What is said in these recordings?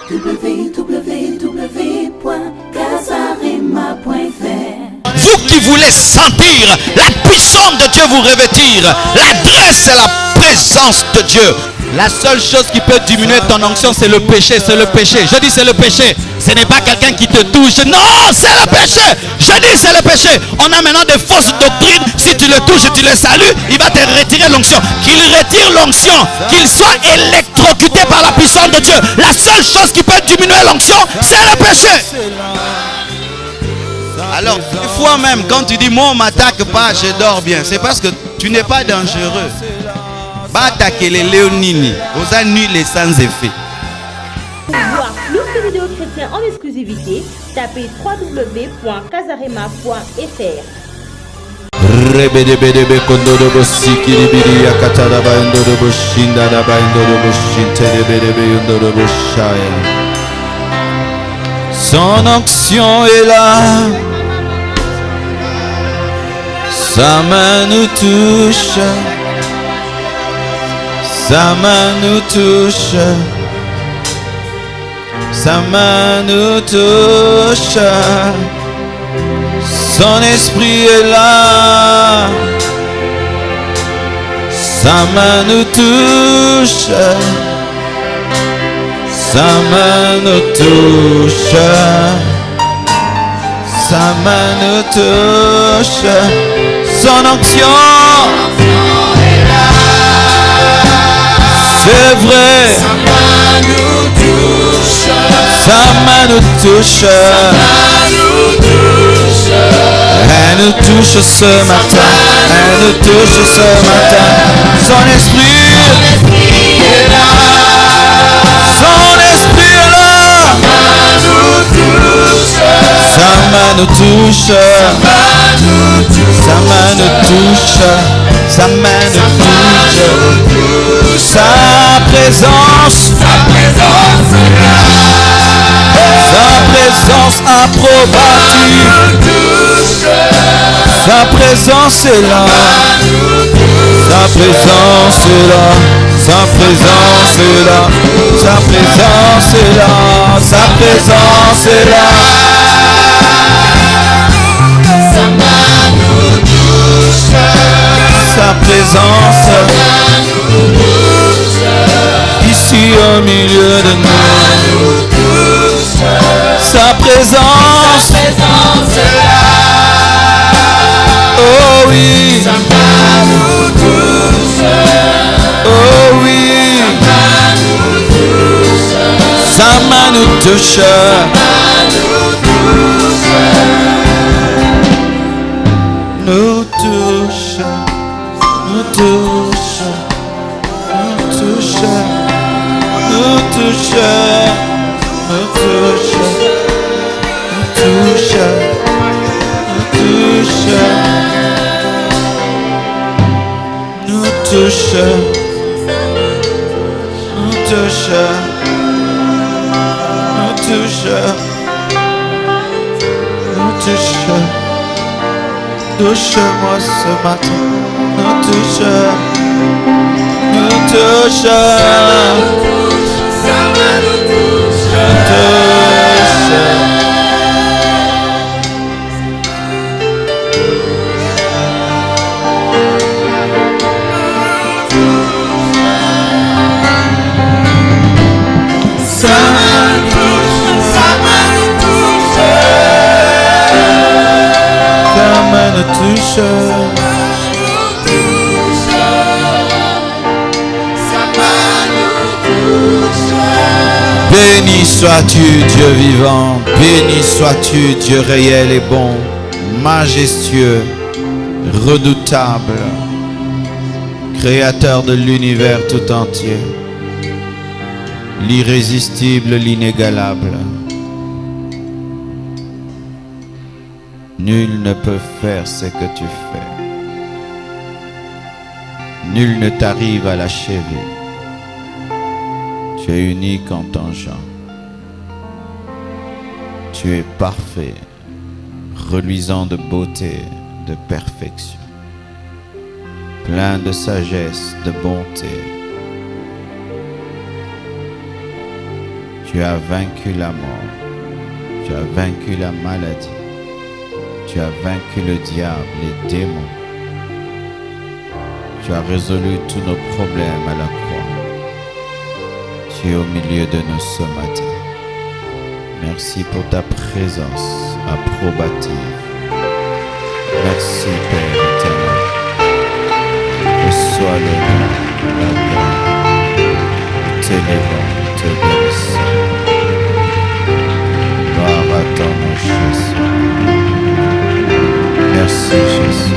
www.casarema.fr. Vous qui voulez sentir la puissance de Dieu vous revêtir, l'adresse c'est la présence de Dieu. La seule chose qui peut diminuer ton onction, c'est le péché, c'est le péché. Je dis c'est le péché. Ce n'est pas quelqu'un qui te touche. Non, c'est le péché. Je dis c'est le péché. On a maintenant des fausses doctrines. Si tu le touches, tu le salues, il va te retirer l'onction. Qu'il retire l'onction, qu'il soit électrocuté par la puissance de Dieu. La seule chose qui peut diminuer l'onction, c'est le péché. Alors, des fois même, quand tu dis moi on m'attaque pas, je dors bien, c'est parce que tu n'es pas dangereux. Va attaquer les léonini, aux nuits les sans effet. Pour voir plus de vidéos chrétiennes en exclusivité, tapez www.casarema.fr. Son onction est là, sa main nous touche, sa main nous touche, sa main nous touche, son esprit est là, sa main nous touche, sa main nous touche, sa main nous touche, son onction est là. C'est vrai, sa main nous touche, sa main nous touche, elle nous touche ce matin, elle nous touche ce matin, son esprit est là, son esprit est là, sa main nous touche, sa main nous touche, sa main nous touche, sa présence approbative, sa présence est là, sa présence est là, sa présence est là, sa présence est là, sa présence est là. Sa main nous touche, sa présence ici au milieu de nous, sa présence est là. Oh oui, sa main nous touche, oh oui, sa main nous touche, nous touche, nous touche, nous touche, nous touche, nous touche, nous touche, nous touche, nous touche, nous touche, nous touche, nous touche. Touche-moi ce matin, nous touche, nous touche, sa main nous touche, sa main nous touche, sa main nous touche, sa main nous touche, sa main nous touche. Béni sois-tu, Dieu vivant, béni sois-tu, Dieu réel et bon, majestueux, redoutable, créateur de l'univers tout entier, l'irrésistible, l'inégalable. Nul ne peut faire ce que tu fais. Nul ne t'arrive à l'achever. Tu es unique en ton genre. Tu es parfait, reluisant de beauté, de perfection, plein de sagesse, de bonté. Tu Tu as vaincu la mort. Tu as vaincu la maladie. Tu as vaincu le diable, les démons. Tu as résolu tous nos problèmes à la croix. Tu es au milieu de nous ce matin. Merci pour ta présence approbative. Merci Père éternel. Que soit le nom, la gloire. Nous t'élèvons, nous te bénissons. Gloire à ton nom Jésus. Merci Jésus.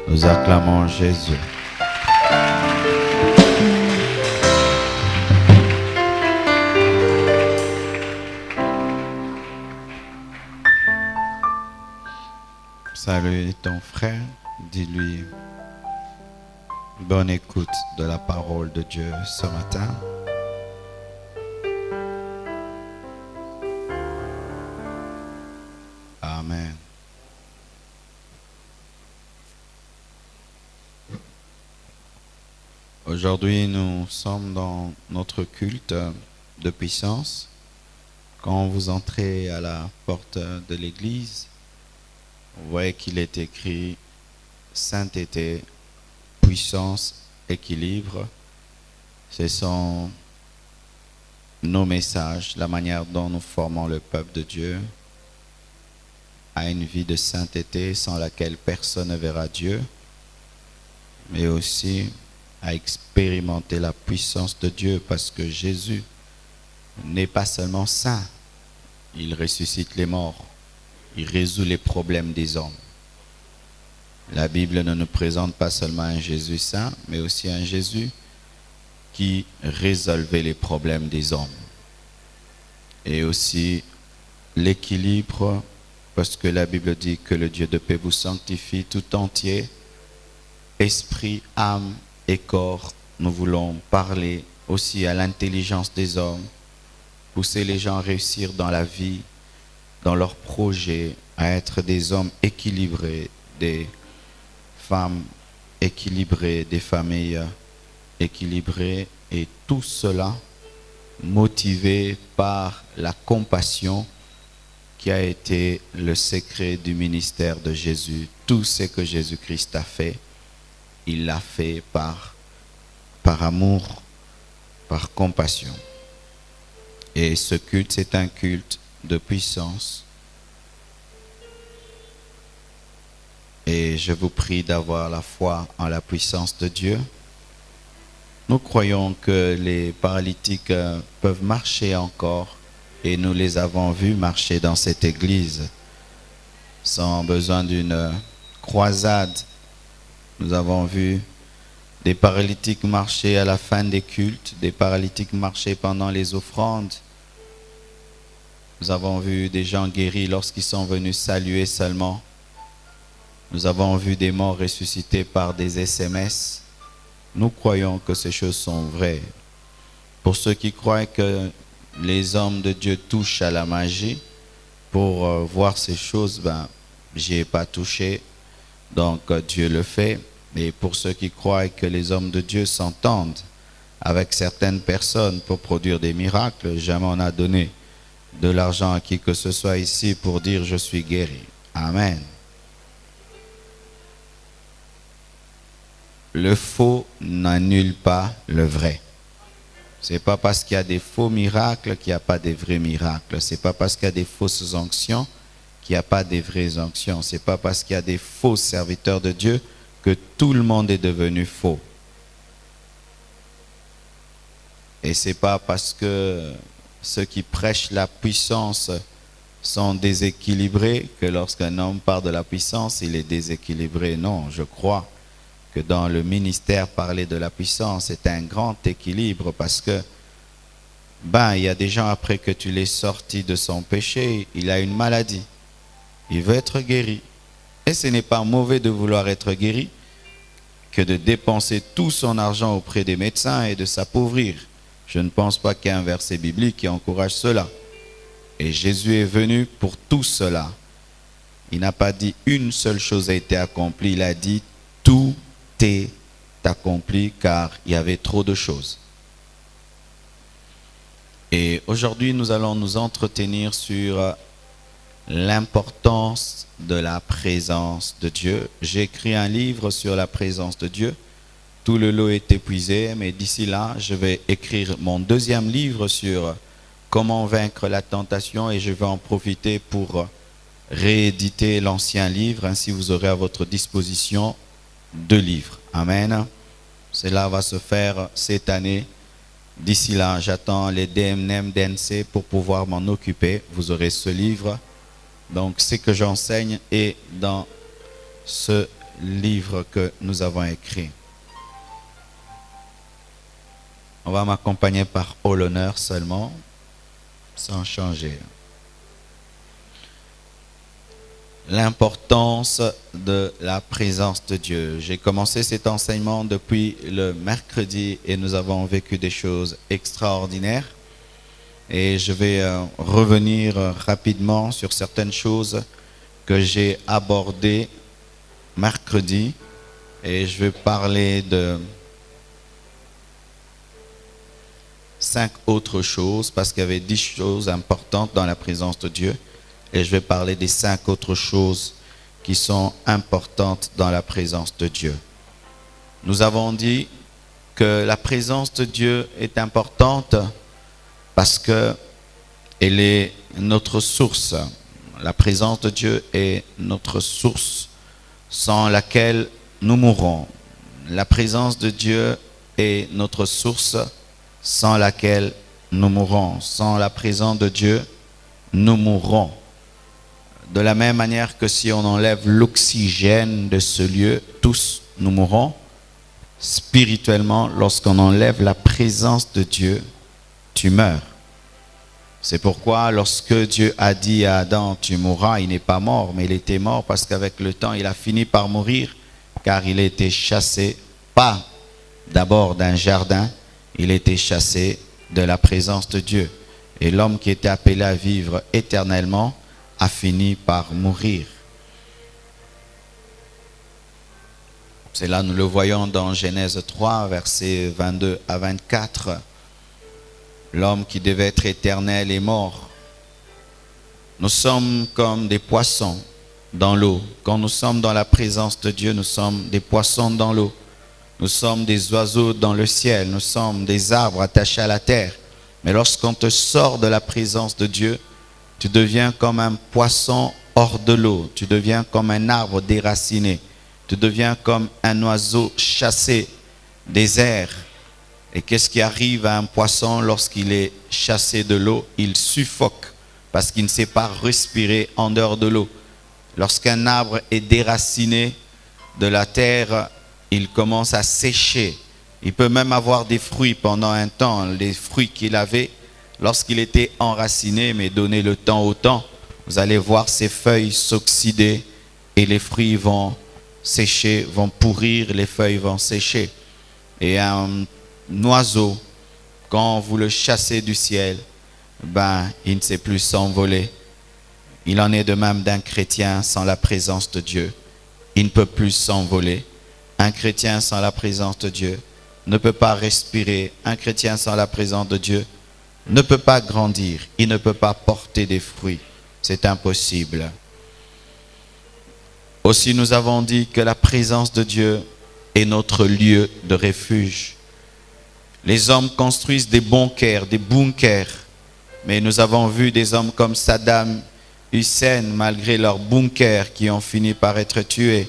Nous acclamons Jésus. Salue ton frère, dis-lui bonne écoute de la parole de Dieu ce matin. Amen. Aujourd'hui, nous sommes dans notre culte de puissance. Quand vous entrez à la porte de l'église, vous voyez qu'il est écrit sainteté, puissance, équilibre. Ce sont nos messages, la manière dont nous formons le peuple de Dieu à une vie de sainteté sans laquelle personne ne verra Dieu, mais aussi à expérimenter la puissance de Dieu, parce que Jésus n'est pas seulement saint, il ressuscite les morts, il résout les problèmes des hommes. La Bible ne nous présente pas seulement un Jésus saint, mais aussi un Jésus qui résolvait les problèmes des hommes. Et aussi l'équilibre, parce que la Bible dit que le Dieu de paix vous sanctifie tout entier, esprit, âme et corps. Nous voulons parler aussi à l'intelligence des hommes, pousser les gens à réussir dans la vie, dans leurs projets, à être des hommes équilibrés, des femmes équilibrées, des familles équilibrées, et tout cela motivé par la compassion qui a été le secret du ministère de Jésus. Tout ce que Jésus-Christ a fait, il l'a fait par amour, par compassion. Et ce culte, c'est un culte de puissance. Et je vous prie d'avoir la foi en la puissance de Dieu. Nous croyons que les paralytiques peuvent marcher encore, et nous les avons vus marcher dans cette église sans besoin d'une croisade. Nous avons vu des paralytiques marcher à la fin des cultes, des paralytiques marcher pendant les offrandes. Nous avons vu des gens guéris lorsqu'ils sont venus saluer seulement. Nous avons vu des morts ressuscités par des SMS. Nous croyons que ces choses sont vraies. Pour ceux qui croient que les hommes de Dieu touchent à la magie, pour voir ces choses, j'y ai pas touché, donc Dieu le fait. Mais pour ceux qui croient que les hommes de Dieu s'entendent avec certaines personnes pour produire des miracles, jamais on a donné de l'argent à qui que ce soit ici pour dire je suis guéri. Amen. Le faux n'annule pas le vrai. C'est pas parce qu'il y a des faux miracles qu'il n'y a pas des vrais miracles. C'est pas parce qu'il y a des fausses onctions qu'il n'y a pas des vraies onctions. C'est pas parce qu'il y a des faux serviteurs de Dieu que tout le monde est devenu faux. Et c'est pas parce que ceux qui prêchent la puissance sont déséquilibrés que lorsqu'un homme parle de la puissance, il est déséquilibré. Non, je crois que dans le ministère, parler de la puissance est un grand équilibre, parce que il y a des gens, après que tu l'aies sorti de son péché, il a une maladie, il veut être guéri. Et ce n'est pas mauvais de vouloir être guéri, que de dépenser tout son argent auprès des médecins et de s'appauvrir. Je ne pense pas qu'il y ait un verset biblique qui encourage cela. Et Jésus est venu pour tout cela. Il n'a pas dit une seule chose a été accomplie, il a dit tout est accompli car il y avait trop de choses. Et aujourd'hui, nous allons nous entretenir sur l'importance de la présence de Dieu. J'ai écrit un livre sur la présence de Dieu. Tout le lot est épuisé, mais d'ici là, je vais écrire mon deuxième livre sur comment vaincre la tentation et je vais en profiter pour rééditer l'ancien livre. Ainsi, vous aurez à votre disposition 2 livres. Amen. Cela va se faire cette année. D'ici là, j'attends les DMNM, DNC pour pouvoir m'en occuper. Vous aurez ce livre. Donc, ce que j'enseigne est dans ce livre que nous avons écrit. On va m'accompagner par haut l'honneur seulement, sans changer. L'importance de la présence de Dieu. J'ai commencé cet enseignement depuis le mercredi et nous avons vécu des choses extraordinaires. Et je vais revenir rapidement sur certaines choses que j'ai abordées mercredi. Et je vais parler de 5 autres choses parce qu'il y avait 10 choses importantes dans la présence de Dieu. Et je vais parler des 5 autres choses qui sont importantes dans la présence de Dieu. Nous avons dit que la présence de Dieu est importante parce qu'elle est notre source. La présence de Dieu est notre source sans laquelle nous mourrons. La présence de Dieu est notre source sans laquelle nous mourrons. Sans la présence de Dieu, nous mourrons. De la même manière que si on enlève l'oxygène de ce lieu, tous nous mourrons. Spirituellement, lorsqu'on enlève la présence de Dieu, tu meurs. C'est pourquoi lorsque Dieu a dit à Adam, tu mourras, il n'est pas mort, mais il était mort parce qu'avec le temps, il a fini par mourir, car il a été chassé, pas d'abord d'un jardin, il a été chassé de la présence de Dieu. Et l'homme qui était appelé à vivre éternellement a fini par mourir. C'est là, nous le voyons dans Genèse 3, versets 22 à 24. L'homme qui devait être éternel est mort. Nous sommes comme des poissons dans l'eau. Quand nous sommes dans la présence de Dieu, nous sommes des poissons dans l'eau. Nous sommes des oiseaux dans le ciel. Nous sommes des arbres attachés à la terre. Mais lorsqu'on te sort de la présence de Dieu, tu deviens comme un poisson hors de l'eau. Tu deviens comme un arbre déraciné. Tu deviens comme un oiseau chassé des airs. Et qu'est-ce qui arrive à un poisson lorsqu'il est chassé de l'eau? Il suffoque parce qu'il ne sait pas respirer en dehors de l'eau. Lorsqu'un arbre est déraciné de la terre, il commence à sécher. Il peut même avoir des fruits pendant un temps. Les fruits qu'il avait lorsqu'il était enraciné, mais donner le temps au temps, vous allez voir ses feuilles s'oxyder et les fruits vont sécher, vont pourrir, les feuilles vont sécher. Et un oiseau, quand vous le chassez du ciel, il ne sait plus s'envoler. Il en est de même d'un chrétien sans la présence de Dieu. Il ne peut plus s'envoler. Un chrétien sans la présence de Dieu ne peut pas respirer. Un chrétien sans la présence de Dieu ne peut pas grandir. Il ne peut pas porter des fruits. C'est impossible. Aussi, nous avons dit que la présence de Dieu est notre lieu de refuge. Les hommes construisent des bunkers, mais nous avons vu des hommes comme Saddam Hussein, malgré leurs bunkers, qui ont fini par être tués.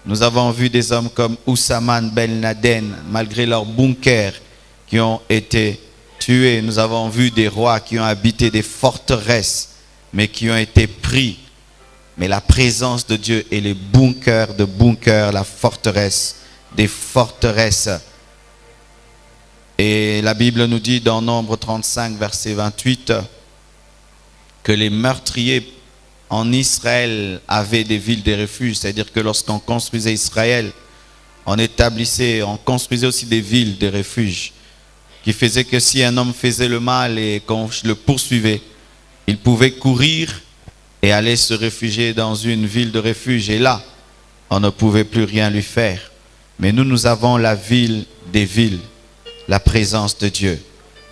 Nous avons vu des hommes comme Oussama Ben Laden, malgré leurs bunkers, qui ont été tués. Nous avons vu des rois qui ont habité des forteresses, mais qui ont été pris. Mais la présence de Dieu est les bunkers de bunkers, la forteresse des forteresses. Et la Bible nous dit dans Nombre 35, verset 28, que les meurtriers en Israël avaient des villes de refuge. C'est-à-dire que lorsqu'on construisait Israël, on construisait aussi des villes, des refuges, qui faisaient que si un homme faisait le mal et qu'on le poursuivait, il pouvait courir et aller se réfugier dans une ville de refuge. Et là, on ne pouvait plus rien lui faire. Mais nous avons la ville des villes, la présence de Dieu.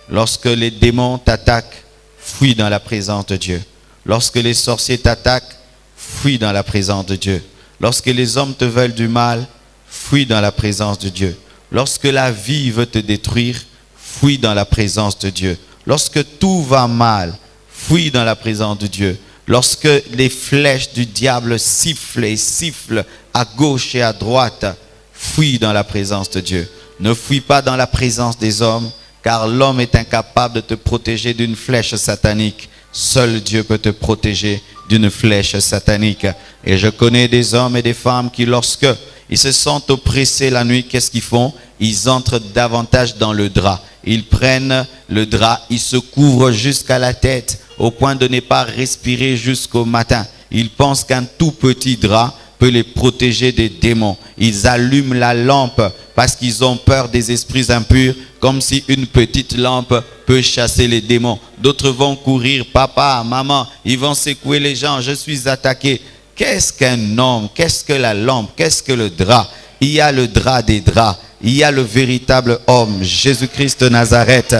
Lorsque les démons t'attaquent, fuis dans la présence de Dieu. Lorsque les sorciers t'attaquent, fuis dans la présence de Dieu. Lorsque les hommes te veulent du mal, fuis dans la présence de Dieu. Lorsque la vie veut te détruire, fuis dans la présence de Dieu. Lorsque tout va mal, fuis dans la présence de Dieu. Lorsque les flèches du diable sifflent et sifflent à gauche et à droite, fuis dans la présence de Dieu. Ne fuis pas dans la présence des hommes, car l'homme est incapable de te protéger d'une flèche satanique. Seul Dieu peut te protéger d'une flèche satanique. Et je connais des hommes et des femmes qui, lorsque ils se sentent oppressés la nuit, qu'est-ce qu'ils font? Ils entrent davantage dans le drap. Ils prennent le drap, ils se couvrent jusqu'à la tête, au point de ne pas respirer jusqu'au matin. Ils pensent qu'un tout petit drap peut les protéger des démons. Ils allument la lampe parce qu'ils ont peur des esprits impurs, comme si une petite lampe peut chasser les démons. D'autres vont courir, papa, maman, ils vont secouer les gens, je suis attaqué. Qu'est-ce qu'un homme? Qu'est-ce que la lampe? Qu'est-ce que le drap? Il y a le drap des draps. Il y a le véritable homme, Jésus-Christ de Nazareth.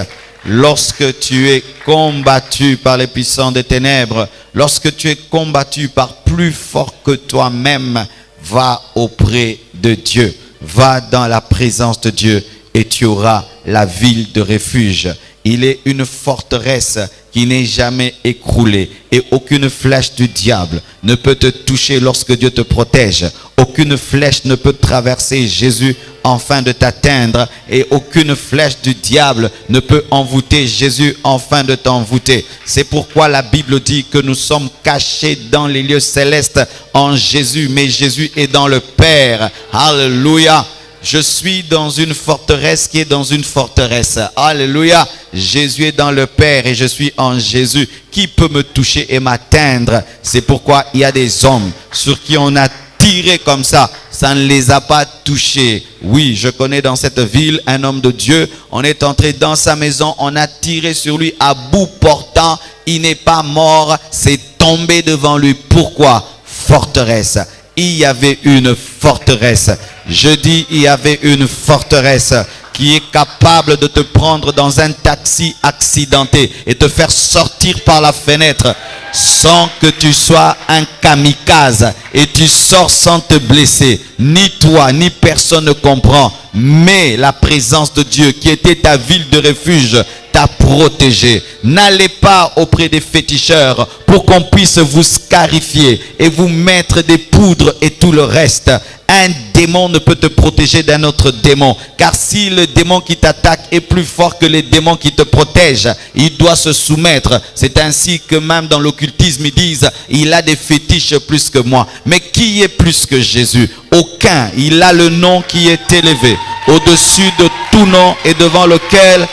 Lorsque tu es combattu par les puissants des ténèbres, lorsque tu es combattu par plus fort que toi-même, va auprès de Dieu. Va dans la présence de Dieu et tu auras la ville de refuge. Il est une forteresse qui n'est jamais écroulée et aucune flèche du diable ne peut te toucher lorsque Dieu te protège. Aucune flèche ne peut traverser Jésus afin de t'atteindre et aucune flèche du diable ne peut envoûter Jésus afin de t'envoûter. C'est pourquoi la Bible dit que nous sommes cachés dans les lieux célestes en Jésus, mais Jésus est dans le Père. Alléluia. Je suis dans une forteresse qui est dans une forteresse. Alléluia. Jésus est dans le Père et je suis en Jésus. Qui peut me toucher et m'atteindre? C'est pourquoi il y a des hommes sur qui on a tiré comme ça. Ça ne les a pas touchés. Oui, je connais dans cette ville un homme de Dieu. On est entré dans sa maison. On a tiré sur lui à bout portant. Il n'est pas mort. C'est tombé devant lui. Pourquoi? Forteresse. Il y avait une forteresse. Je dis, il y avait une forteresse qui est capable de te prendre dans un taxi accidenté et te faire sortir par la fenêtre sans que tu sois un kamikaze et tu sors sans te blesser. Ni toi, ni personne ne comprend. Mais la présence de Dieu qui était ta ville de refuge t'a protégé. N'allez pas auprès des féticheurs pour qu'on puisse vous scarifier et vous mettre des poudres et tout le reste. Un démon ne peut te protéger d'un autre démon. Car si le démon qui t'attaque est plus fort que les démons qui te protègent, il doit se soumettre. C'est ainsi que même dans l'occultisme, ils disent, il a des fétiches plus que moi. Mais qui est plus que Jésus? Aucun. Il a le nom qui est élevé au-dessus de tout nom et devant lequel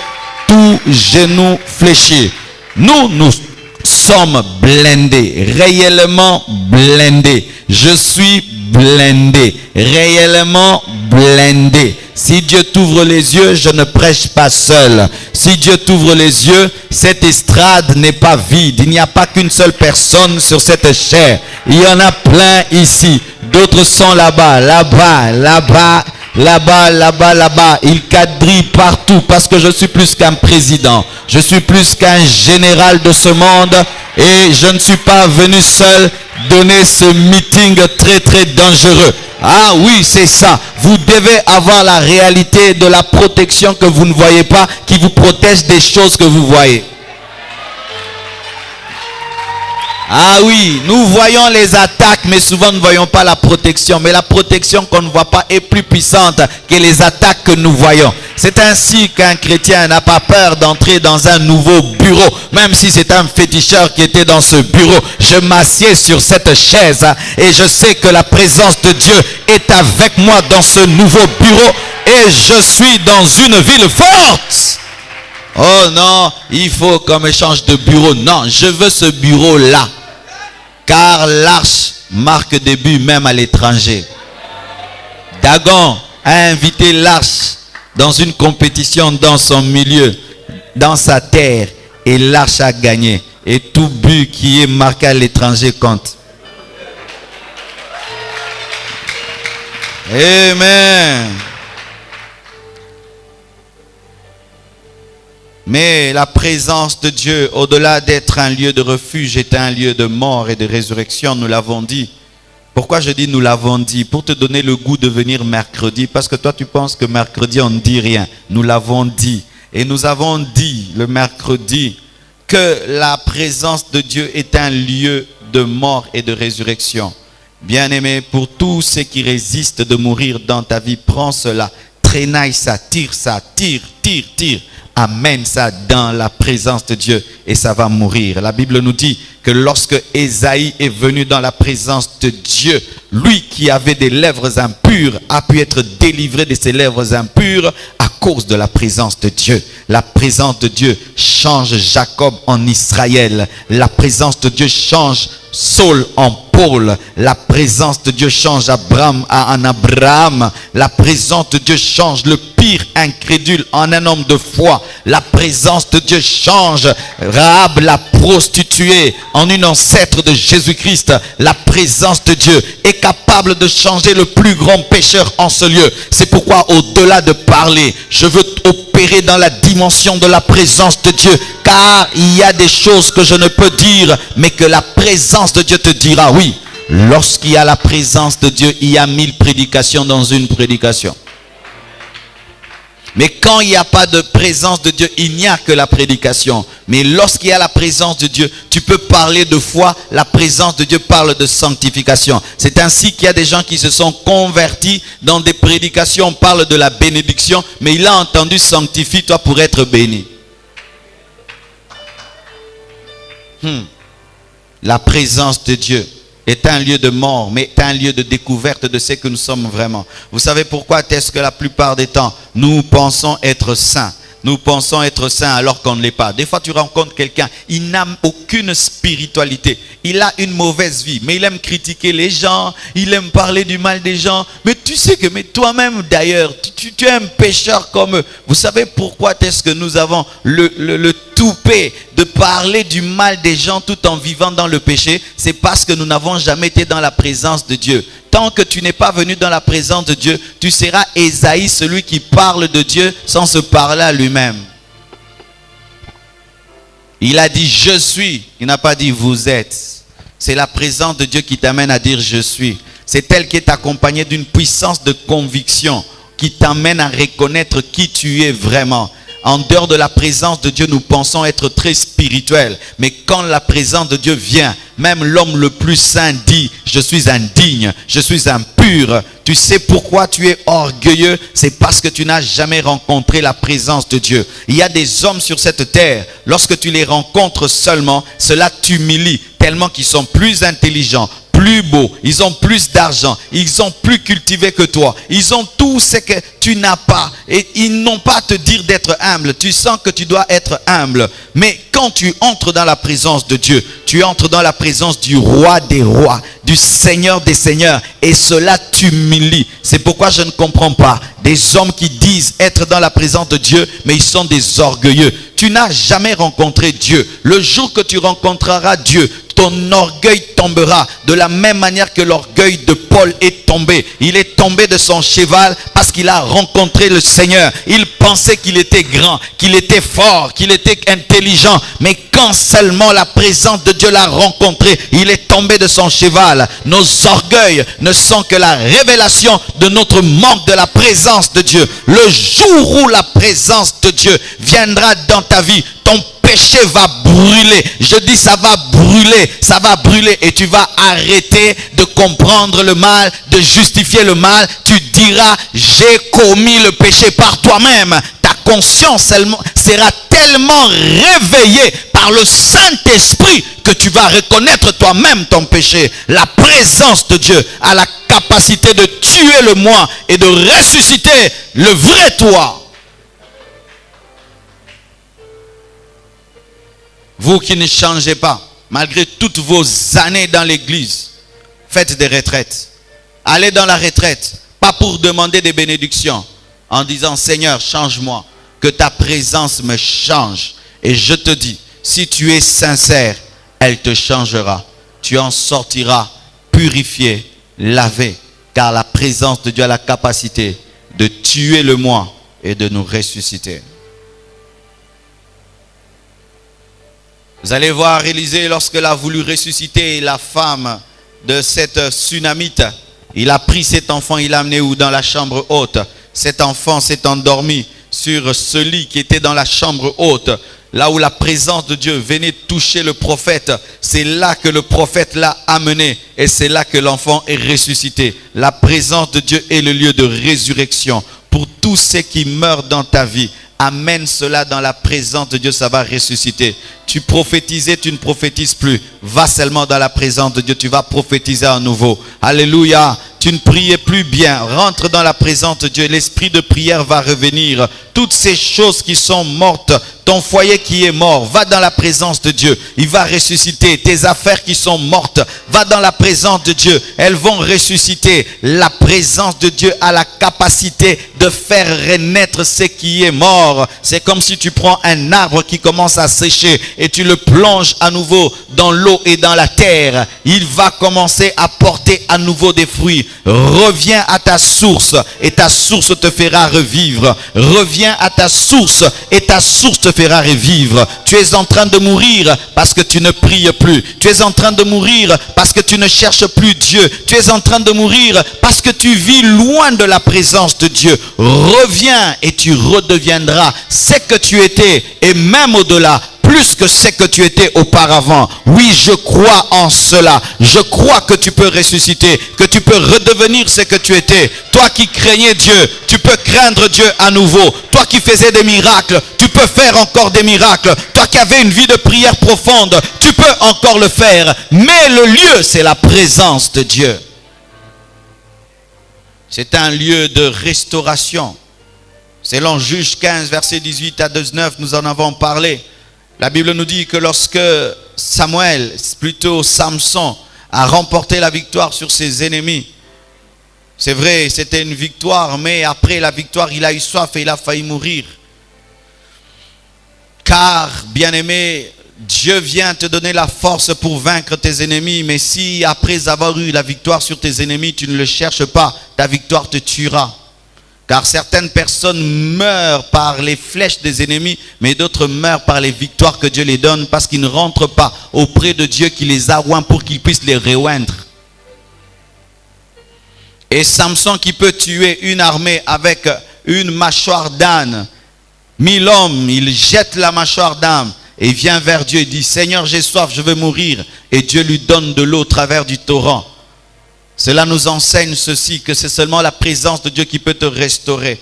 tout genou fléchit. Nous sommes blindés, réellement blindés. Je suis blindé, réellement blindé. Si Dieu t'ouvre les yeux, je ne prêche pas seul. Si Dieu t'ouvre les yeux, cette estrade n'est pas vide. Il n'y a pas qu'une seule personne sur cette chair. Il y en a plein ici. D'autres sont là-bas, là-bas, là-bas. Là-bas, là-bas, là-bas, il quadrille partout parce que je suis plus qu'un président. Je suis plus qu'un général de ce monde et je ne suis pas venu seul donner ce meeting très très dangereux. Ah oui, c'est ça. Vous devez avoir la réalité de la protection que vous ne voyez pas, qui vous protège des choses que vous voyez. Ah oui, nous voyons les attaques, mais souvent nous ne voyons pas la protection. Mais la protection qu'on ne voit pas est plus puissante que les attaques que nous voyons. C'est ainsi qu'un chrétien n'a pas peur d'entrer dans un nouveau bureau. Même si c'est un féticheur qui était dans ce bureau, je m'assieds sur cette chaise et je sais que la présence de Dieu est avec moi dans ce nouveau bureau. Et je suis dans une ville forte. Oh non, il faut qu'on me change de bureau. Non, je veux ce bureau-là. Car l'arche marque début même à l'étranger. Dagon, a invité l'arche dans une compétition dans son milieu, dans sa terre, et l'arche a gagné. Et tout but qui est marqué à l'étranger compte. Amen. Mais la présence de Dieu, au-delà d'être un lieu de refuge, est un lieu de mort et de résurrection, nous l'avons dit. Pourquoi je dis nous l'avons dit? Pour te donner le goût de venir mercredi, parce que toi tu penses que mercredi on ne dit rien. Nous l'avons dit. Et nous avons dit le mercredi que la présence de Dieu est un lieu de mort et de résurrection. Bien-aimé, pour tous ceux qui résistent de mourir dans ta vie, prends cela, traînaille ça, tire, tire. Amène ça dans la présence de Dieu et ça va mourir. La Bible nous dit que lorsque Ésaïe est venu dans la présence de Dieu, lui qui avait des lèvres impures a pu être délivré de ses lèvres impures à cause de la présence de Dieu. La présence de Dieu change Jacob en Israël. La présence de Dieu change Saul en Paul. La présence de Dieu change Abraham en Abraham. La présence de Dieu change le pire incrédule en un homme de foi. La présence de Dieu change Rahab la prostituée en une ancêtre de Jésus-Christ. La présence de Dieu est capable de changer le plus grand pécheur en ce lieu. C'est pourquoi au-delà de parler, je veux opérer dans la dimension de la présence de Dieu, car il y a des choses que je ne peux dire, mais que la présence de Dieu te dira. Oui, lorsqu'il y a la présence de Dieu, il y a 1000 prédications dans une prédication. Mais quand il n'y a pas de présence de Dieu, il n'y a que la prédication. Mais lorsqu'il y a la présence de Dieu, tu peux parler de foi. La présence de Dieu parle de sanctification. C'est ainsi qu'il y a des gens qui se sont convertis dans des prédications. On parle de la bénédiction, mais il a entendu sanctifie-toi pour être béni. La présence de Dieu est un lieu de mort, mais est un lieu de découverte de ce que nous sommes vraiment. Vous savez pourquoi est-ce que la plupart des temps, nous pensons être saints? Nous pensons être saints alors qu'on ne l'est pas. Des fois, tu rencontres quelqu'un, il n'a aucune spiritualité. Il a une mauvaise vie, mais il aime critiquer les gens, il aime parler du mal des gens. Mais tu sais que toi-même d'ailleurs, tu es un pécheur comme eux. Vous savez pourquoi est-ce que nous avons le toupet de parler du mal des gens tout en vivant dans le péché? C'est parce que nous n'avons jamais été dans la présence de Dieu. Tant que tu n'es pas venu dans la présence de Dieu, tu seras Ésaïe, celui qui parle de Dieu sans se parler à lui-même. Il a dit je suis, il n'a pas dit vous êtes. C'est la présence de Dieu qui t'amène à dire je suis. C'est elle qui est accompagnée d'une puissance de conviction qui t'amène à reconnaître qui tu es vraiment. En dehors de la présence de Dieu, nous pensons être très spirituels. Mais quand la présence de Dieu vient, même l'homme le plus saint dit, je suis indigne, je suis impur. Tu sais pourquoi tu es orgueilleux? C'est parce que tu n'as jamais rencontré la présence de Dieu. Il y a des hommes sur cette terre, lorsque tu les rencontres seulement, cela t'humilie tellement qu'ils sont plus intelligents, plus beaux, ils ont plus d'argent, ils ont plus cultivé que toi, ils ont tout ce que tu n'as pas et ils n'ont pas à te dire d'être humble. Tu sens que tu dois être humble, mais quand tu entres dans la présence de Dieu, tu entres dans la présence du roi des rois, du Seigneur des seigneurs, et cela t'humilie. C'est pourquoi je ne comprends pas des hommes qui disent être dans la présence de Dieu, mais ils sont des orgueilleux. Tu n'as jamais rencontré Dieu. Le jour que tu rencontreras Dieu, ton orgueil tombera de la même manière que l'orgueil de Paul est tombé. Il est tombé de son cheval parce qu'il a rencontré le Seigneur. Il pensait qu'il était grand, qu'il était fort, qu'il était intelligent. Mais quand seulement la présence de Dieu l'a rencontré, il est tombé de son cheval. Nos orgueils ne sont que la révélation de notre manque de la présence de Dieu. Le jour où la présence de Dieu viendra dans ta vie, ton péché va brûler. Je dis ça va brûler et tu vas arrêter de comprendre le mal, de justifier le mal. Tu diras j'ai commis le péché par toi-même. Ta conscience sera tellement réveillée par le Saint-Esprit que tu vas reconnaître toi-même ton péché. La présence de Dieu a la capacité de tuer le moi et de ressusciter le vrai toi. Vous qui ne changez pas, malgré toutes vos années dans l'église, faites des retraites. Allez dans la retraite. pas pour demander des bénédictions, en disant Seigneur, change-moi, que ta présence me change. Et je te dis, si tu es sincère, elle te changera. Tu en sortiras purifié, lavé, car la présence de Dieu a la capacité de tuer le moi et de nous ressusciter. Vous allez voir Élisée, lorsqu'elle a voulu ressusciter la femme de cette Sunamite, il a pris cet enfant, il l'a amené où? Dans la chambre haute. Cet enfant s'est endormi sur ce lit qui était dans la chambre haute, là où la présence de Dieu venait toucher le prophète. C'est là que le prophète l'a amené et c'est là que l'enfant est ressuscité. La présence de Dieu est le lieu de résurrection pour tous ceux qui meurent dans ta vie. Amène cela dans la présence de Dieu, ça va ressusciter. Tu prophétisais, tu ne prophétises plus. Va seulement dans la présence de Dieu, tu vas prophétiser à nouveau. Alléluia. Tu ne priais plus bien. Rentre dans la présence de Dieu. L'esprit de prière va revenir. Toutes ces choses qui sont mortes, ton foyer qui est mort, va dans la présence de Dieu. Il va ressusciter. Tes affaires qui sont mortes, va dans la présence de Dieu. Elles vont ressusciter. La présence de Dieu a la capacité de faire renaître ce qui est mort. C'est comme si tu prends un arbre qui commence à sécher et tu le plonges à nouveau dans l'eau et dans la terre. Il va commencer à porter à nouveau des fruits. Reviens à ta source et ta source te fera revivre. Reviens à ta source et ta source te fera revivre. Tu es en train de mourir parce que tu ne pries plus. Tu es en train de mourir parce que tu ne cherches plus Dieu. Tu es en train de mourir parce que tu vis loin de la présence de Dieu. Reviens et tu redeviendras ce que tu étais et même au-delà. Plus que ce que tu étais auparavant. Oui, je crois en cela. Je crois que tu peux ressusciter, que tu peux redevenir ce que tu étais. Toi qui craignais Dieu, tu peux craindre Dieu à nouveau. Toi qui faisais des miracles, tu peux faire encore des miracles. Toi qui avais une vie de prière profonde, tu peux encore le faire. Mais le lieu, c'est la présence de Dieu. C'est un lieu de restauration. Selon Juge 15, verset 18 à 19, nous en avons parlé. La Bible nous dit que lorsque Samson a remporté la victoire sur ses ennemis, c'est vrai, c'était une victoire, mais après la victoire, il a eu soif et il a failli mourir. Car, bien-aimé, Dieu vient te donner la force pour vaincre tes ennemis, mais si après avoir eu la victoire sur tes ennemis, tu ne le cherches pas, ta victoire te tuera. Car certaines personnes meurent par les flèches des ennemis, mais d'autres meurent par les victoires que Dieu les donne parce qu'ils ne rentrent pas auprès de Dieu qui les a oints pour qu'il puisse les reoindre. Et Samson qui peut tuer une armée avec une mâchoire d'âne, 1000 hommes, il jette la mâchoire d'âne et vient vers Dieu et dit « Seigneur, j'ai soif, je veux mourir ». Et Dieu lui donne de l'eau au travers du torrent. Cela nous enseigne ceci, que c'est seulement la présence de Dieu qui peut te restaurer.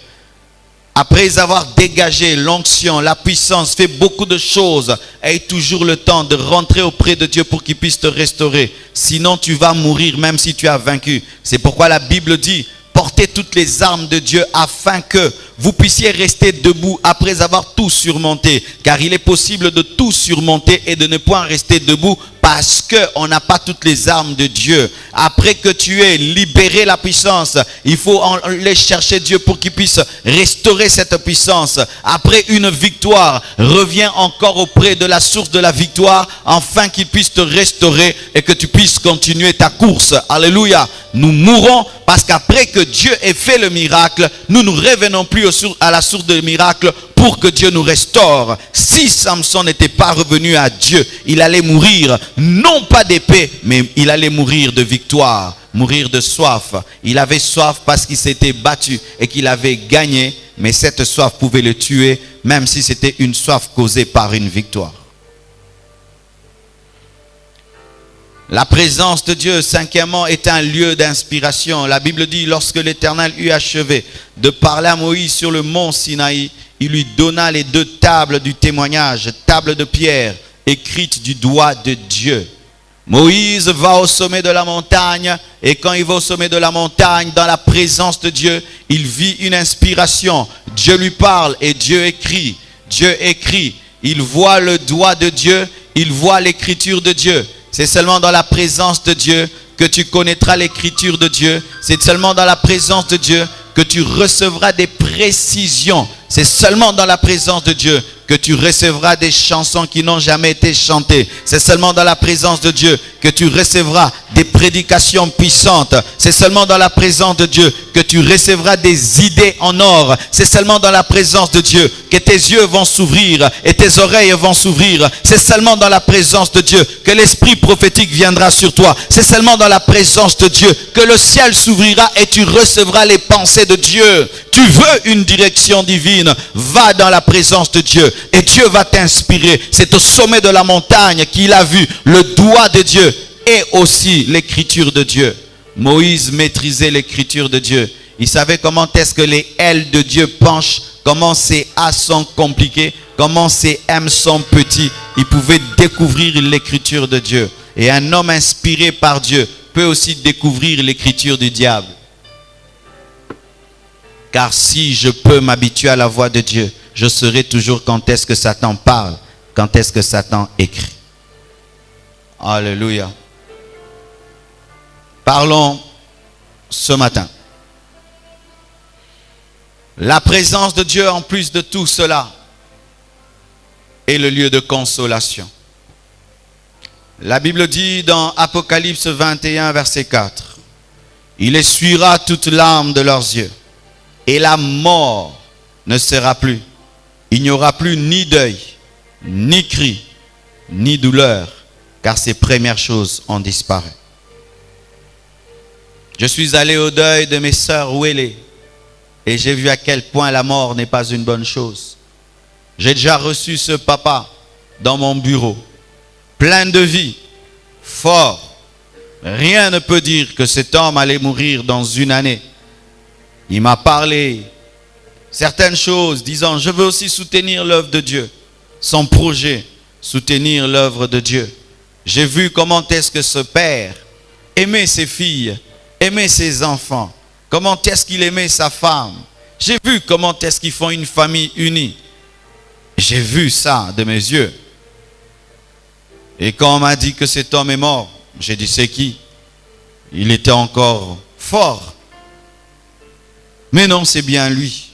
Après avoir dégagé l'onction, la puissance, fait beaucoup de choses, aie toujours le temps de rentrer auprès de Dieu pour qu'il puisse te restaurer. Sinon, tu vas mourir même si tu as vaincu. C'est pourquoi la Bible dit, portez toutes les armes de Dieu afin que vous puissiez rester debout après avoir tout surmonté. Car il est possible de tout surmonter et de ne point rester debout parce qu'on n'a pas toutes les armes de Dieu. Après que tu aies libéré la puissance, il faut aller chercher Dieu pour qu'il puisse restaurer cette puissance. Après une victoire, reviens encore auprès de la source de la victoire, afin qu'il puisse te restaurer et que tu puisses continuer ta course. Alléluia. Nous mourons parce qu'après que Dieu ait fait le miracle, nous ne revenons plus à la source du miracle pour que Dieu nous restaure. Si Samson n'était pas revenu à Dieu, il allait mourir, non pas d'épée, mais il allait mourir de victoire, mourir de soif. Il avait soif parce qu'il s'était battu et qu'il avait gagné, mais cette soif pouvait le tuer, même si c'était une soif causée par une victoire. La présence de Dieu, cinquièmement, est un lieu d'inspiration. La Bible dit, lorsque l'Éternel eut achevé de parler à Moïse sur le mont Sinaï, il lui donna les 2 tables du témoignage, tables de pierre, écrites du doigt de Dieu. Moïse va au sommet de la montagne, et quand il va au sommet de la montagne, dans la présence de Dieu, il vit une inspiration. Dieu lui parle et Dieu écrit. Dieu écrit. Il voit le doigt de Dieu, il voit l'écriture de Dieu. C'est seulement dans la présence de Dieu que tu connaîtras l'écriture de Dieu. C'est seulement dans la présence de Dieu que tu recevras des précisions. C'est seulement dans la présence de Dieu que tu recevras des chansons qui n'ont jamais été chantées. C'est seulement dans la présence de Dieu que tu recevras des prédications puissantes. C'est seulement dans la présence de Dieu que tu recevras des idées en or. C'est seulement dans la présence de Dieu que tes yeux vont s'ouvrir et tes oreilles vont s'ouvrir. C'est seulement dans la présence de Dieu que l'esprit prophétique viendra sur toi. C'est seulement dans la présence de Dieu que le ciel s'ouvrira et tu recevras les pensées de Dieu. Tu veux une direction divine, va dans la présence de Dieu et Dieu va t'inspirer. C'est au sommet de la montagne qu'il a vu le doigt de Dieu et aussi l'écriture de Dieu. Moïse maîtrisait l'écriture de Dieu. Il savait comment est-ce que les ailes de Dieu penchent, comment ces A sont compliqués, comment ces M sont petits. Il pouvait découvrir l'écriture de Dieu. Et un homme inspiré par Dieu peut aussi découvrir l'écriture du diable. Car si je peux m'habituer à la voix de Dieu, je saurai toujours quand est-ce que Satan parle, quand est-ce que Satan écrit. Alléluia. Parlons ce matin. La présence de Dieu, en plus de tout cela, est le lieu de consolation. La Bible dit dans Apocalypse 21, verset 4, « Il essuiera toute larme de leurs yeux, et la mort ne sera plus. Il n'y aura plus ni deuil, ni cri, ni douleur, car ces premières choses ont disparu. » Je suis allé au deuil de mes sœurs Ouélé, et j'ai vu à quel point la mort n'est pas une bonne chose. J'ai déjà reçu ce papa dans mon bureau, plein de vie, fort. Rien ne peut dire que cet homme allait mourir dans une année. Il m'a parlé certaines choses, disant, je veux aussi soutenir l'œuvre de Dieu, son projet, soutenir l'œuvre de Dieu. J'ai vu comment est-ce que ce père aimait ses filles, aimait ses enfants, comment est-ce qu'il aimait sa femme. J'ai vu comment est-ce qu'ils font une famille unie. J'ai vu ça de mes yeux. Et quand on m'a dit que cet homme est mort, j'ai dit, c'est qui? Il était encore fort. Mais non, c'est bien lui.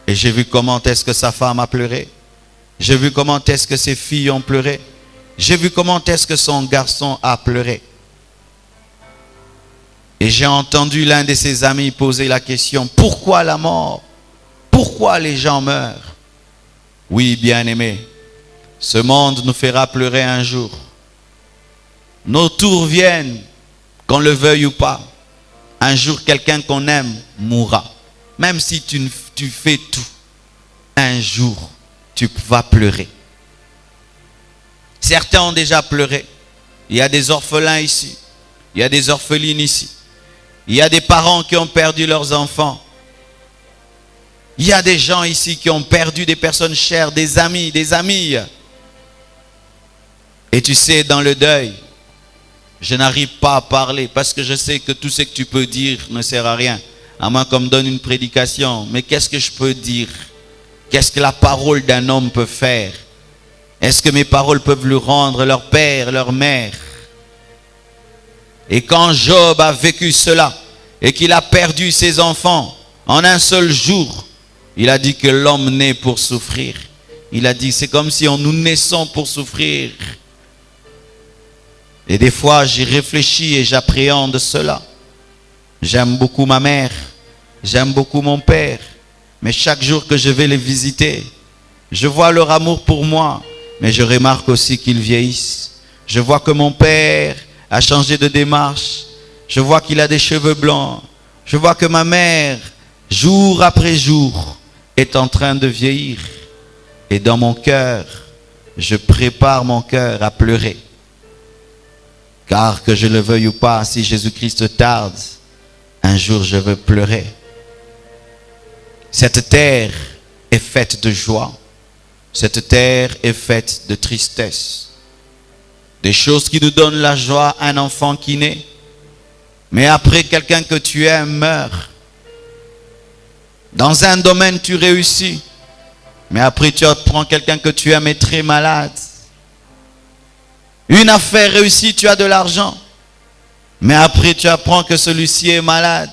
Et j'ai vu comment est-ce que sa femme a pleuré. J'ai vu comment est-ce que ses filles ont pleuré. J'ai vu comment est-ce que son garçon a pleuré. Et j'ai entendu l'un de ses amis poser la question, pourquoi la mort? Pourquoi les gens meurent? Oui, bien-aimés, ce monde nous fera pleurer un jour. Nos tours viennent, qu'on le veuille ou pas. Un jour, quelqu'un qu'on aime mourra. Même si tu fais tout, un jour, tu vas pleurer. Certains ont déjà pleuré. Il y a des orphelins ici. Il y a des orphelines ici. Il y a des parents qui ont perdu leurs enfants. Il y a des gens ici qui ont perdu des personnes chères, des amis, des amies. Et tu sais, dans le deuil, je n'arrive pas à parler parce que je sais que tout ce que tu peux dire ne sert à rien. À moins qu'on me donne une prédication. Mais qu'est-ce que je peux dire? Qu'est-ce que la parole d'un homme peut faire? Est-ce que mes paroles peuvent lui rendre leur père, leur mère? Et quand Job a vécu cela et qu'il a perdu ses enfants en un seul jour, il a dit que l'homme naît pour souffrir. Il a dit, c'est comme si nous naissons pour souffrir. Et des fois, j'y réfléchis et j'appréhende cela. J'aime beaucoup ma mère, j'aime beaucoup mon père. Mais chaque jour que je vais les visiter, je vois leur amour pour moi. Mais je remarque aussi qu'ils vieillissent. Je vois que mon père a changé de démarche. Je vois qu'il a des cheveux blancs. Je vois que ma mère, jour après jour, est en train de vieillir. Et dans mon cœur, je prépare mon cœur à pleurer. Car que je le veuille ou pas, si Jésus-Christ tarde, un jour je veux pleurer. Cette terre est faite de joie. Cette terre est faite de tristesse. Des choses qui nous donnent la joie, un enfant qui naît. Mais après, quelqu'un que tu aimes meurt. Dans un domaine, tu réussis. Mais après, tu apprends quelqu'un que tu aimes est très malade. Une affaire réussie, tu as de l'argent. Mais après, tu apprends que celui-ci est malade.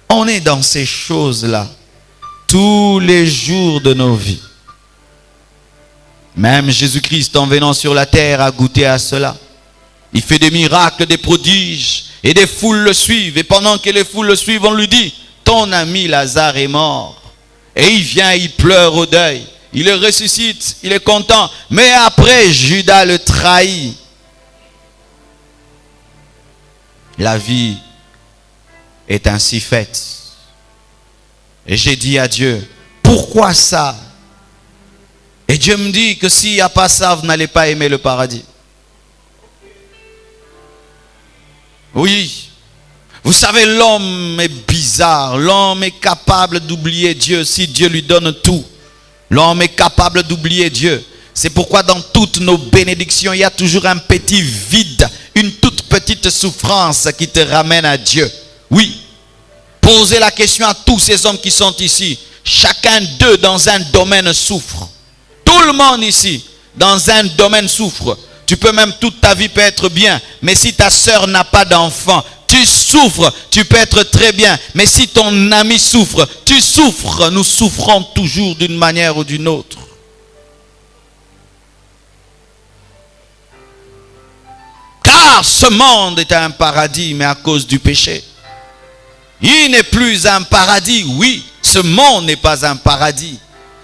On est dans ces choses-là tous les jours de nos vies. Même Jésus-Christ, en venant sur la terre, a goûté à cela. Il fait des miracles, des prodiges, et des foules le suivent. Et pendant que les foules le suivent, on lui dit, ton ami Lazare est mort. Et il vient, il pleure au deuil. Il le ressuscite, il est content. Mais après, Judas le trahit. La vie est ainsi faite. Et j'ai dit à Dieu, pourquoi ça? Et Dieu me dit que s'il n'y a pas ça, vous n'allez pas aimer le paradis. Oui. Vous savez, l'homme est bizarre. L'homme est capable d'oublier Dieu si Dieu lui donne tout. L'homme est capable d'oublier Dieu. C'est pourquoi dans toutes nos bénédictions, il y a toujours un petit vide, une toute petite souffrance qui te ramène à Dieu. Oui. Posez la question à tous ces hommes qui sont ici. Chacun d'eux dans un domaine souffre. Tout le monde ici, dans un domaine souffre. Tu peux même toute ta vie peut être bien. Mais si ta soeur n'a pas d'enfant, tu souffres. Tu peux être très bien. Mais si ton ami souffre, tu souffres. Nous souffrons toujours d'une manière ou d'une autre. Car ce monde est un paradis, mais à cause du péché. Il n'est plus un paradis. Oui, ce monde n'est pas un paradis.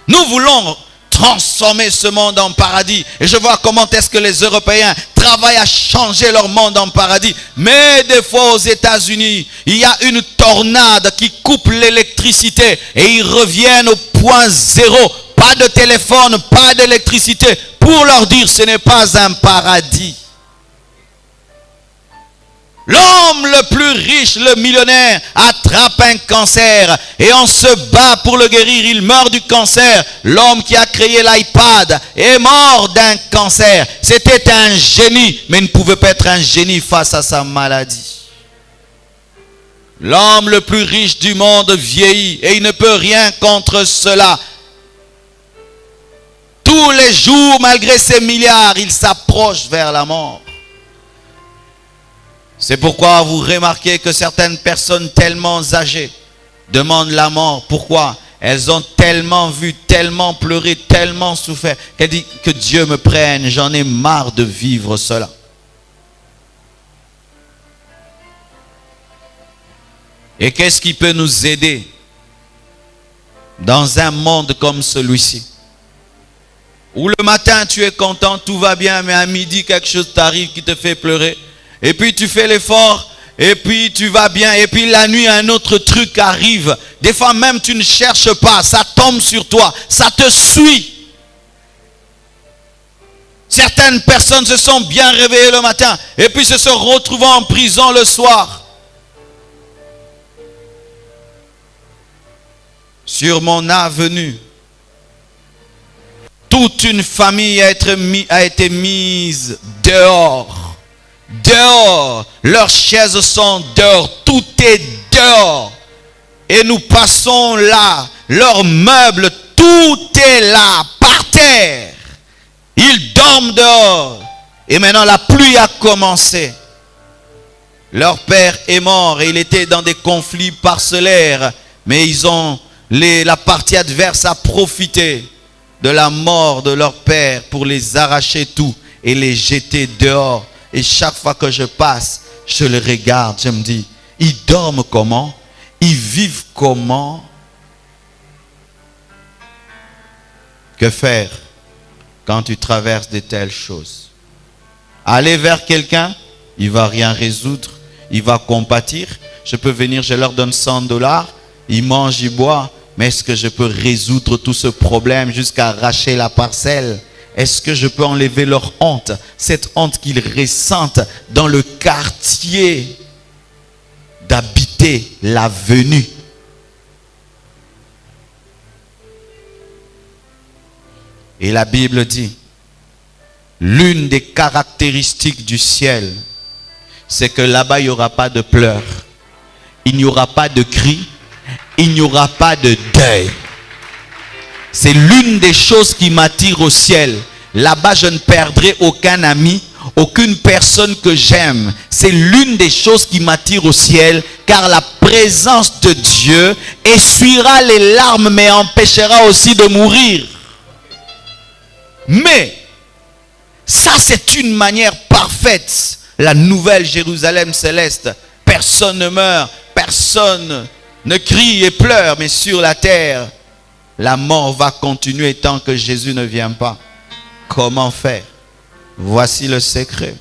Nous voulons transformer ce monde en paradis. Et je vois comment est-ce que les Européens travaillent à changer leur monde en paradis. Mais des fois aux États-Unis, il y a une tornade qui coupe l'électricité. Et ils reviennent au point zéro. Pas de téléphone, pas d'électricité. Pour leur dire ce n'est pas un paradis. L'homme le plus riche, le millionnaire, attrape un cancer et on se bat pour le guérir. Il meurt du cancer. L'homme qui a créé l'iPad est mort d'un cancer. C'était un génie, mais il ne pouvait pas être un génie face à sa maladie. L'homme le plus riche du monde vieillit et il ne peut rien contre cela. Tous les jours, malgré ses milliards, il s'approche vers la mort. C'est pourquoi vous remarquez que certaines personnes tellement âgées demandent la mort. Pourquoi? Elles ont tellement vu, tellement pleuré, tellement souffert qu'elles disent que Dieu me prenne, j'en ai marre de vivre cela. Et qu'est-ce qui peut nous aider dans un monde comme celui-ci? Où le matin tu es content, tout va bien, mais à midi quelque chose t'arrive qui te fait pleurer. Et puis tu fais l'effort, et puis tu vas bien, et puis la nuit un autre truc arrive. Des fois même tu ne cherches pas, ça tombe sur toi, ça te suit. Certaines personnes se sont bien réveillées le matin, et puis se sont retrouvées en prison le soir. Sur mon avenue, toute une famille a été mise dehors. Dehors, leurs chaises sont dehors, tout est dehors. Et nous passons là, leurs meubles, tout est là, par terre. Ils dorment dehors. Et maintenant la pluie a commencé. Leur père est mort et il était dans des conflits parcellaires. Mais ils ont, la partie adverse a profité de la mort de leur père pour les arracher tout et les jeter dehors. Et chaque fois que je passe, je le regarde, je me dis, ils dorment comment? Ils vivent comment? Que faire quand tu traverses de telles choses? Aller vers quelqu'un, il ne va rien résoudre, il va compatir. Je peux venir, je leur donne $100, ils mangent, ils boivent. Mais est-ce que je peux résoudre tout ce problème jusqu'à arracher la parcelle? Est-ce que je peux enlever leur honte? Cette honte qu'ils ressentent dans le quartier d'habiter l'avenue. Et la Bible dit, l'une des caractéristiques du ciel, c'est que là-bas, il n'y aura pas de pleurs. Il n'y aura pas de cris. Il n'y aura pas de deuil. C'est l'une des choses qui m'attire au ciel. Là-bas, je ne perdrai aucun ami, aucune personne que j'aime. C'est l'une des choses qui m'attire au ciel, car la présence de Dieu essuiera les larmes, mais empêchera aussi de mourir. Mais, ça c'est une manière parfaite. La nouvelle Jérusalem céleste. Personne ne meurt, personne ne crie et pleure, mais sur la terre, la mort va continuer tant que Jésus ne vient pas. Comment faire? Voici le secret.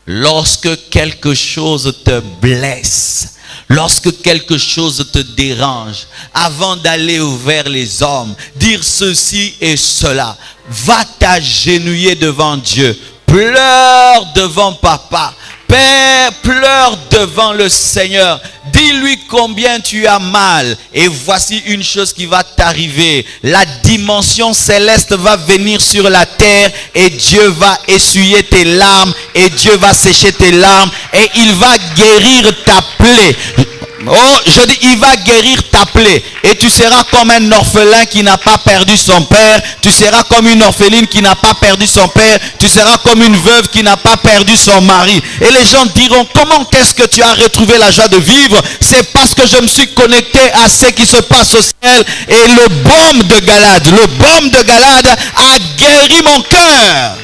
Lorsque quelque chose te blesse, lorsque quelque chose te dérange, avant d'aller vers les hommes, dire ceci et cela, va t'agenouiller devant Dieu. Pleure devant papa. Père, pleure devant le Seigneur. Dis-lui combien tu as mal. Et voici une chose qui va t'arriver. La dimension céleste va venir sur la terre et Dieu va essuyer tes larmes et Dieu va sécher tes larmes et il va guérir ta plaie. Oh, je dis, il va guérir ta plaie. Et tu seras comme un orphelin qui n'a pas perdu son père. Tu seras comme une orpheline qui n'a pas perdu son père. Tu seras comme une veuve qui n'a pas perdu son mari. Et les gens diront, comment est-ce que tu as retrouvé la joie de vivre? C'est parce que je me suis connecté à ce qui se passe au ciel. Et le baume de Galade a guéri mon cœur.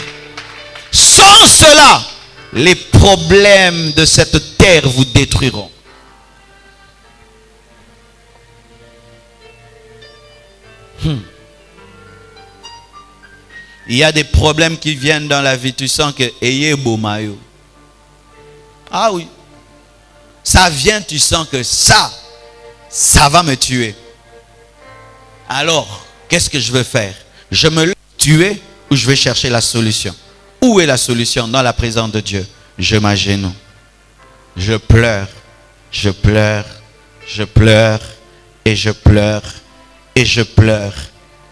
Sans cela, les problèmes de cette terre vous détruiront. Il y a des problèmes qui viennent dans la vie. Tu sens que ayez beau maillot. Ah oui. Ça vient, tu sens que ça va me tuer. Alors, qu'est-ce que je veux faire? Je me laisse tuer ou je vais chercher la solution? Où est la solution? Dans la présence de Dieu. Je m'agenouille. Je pleure. Je pleure. Je pleure. Et je pleure. Et je pleure.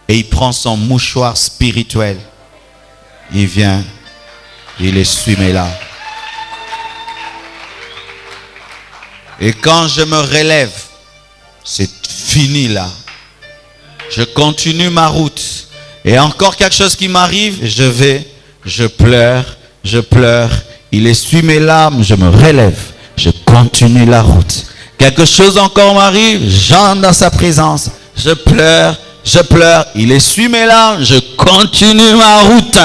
Et il prend son mouchoir spirituel. Il vient. Il essuie mes larmes. Et quand je me relève, c'est fini là. Je continue ma route. Et encore quelque chose qui m'arrive, je pleure. Il essuie mes larmes, je me relève. Je continue la route. Quelque chose encore m'arrive, j'entre dans sa présence. Je pleure, il essuie mes larmes, je continue ma route.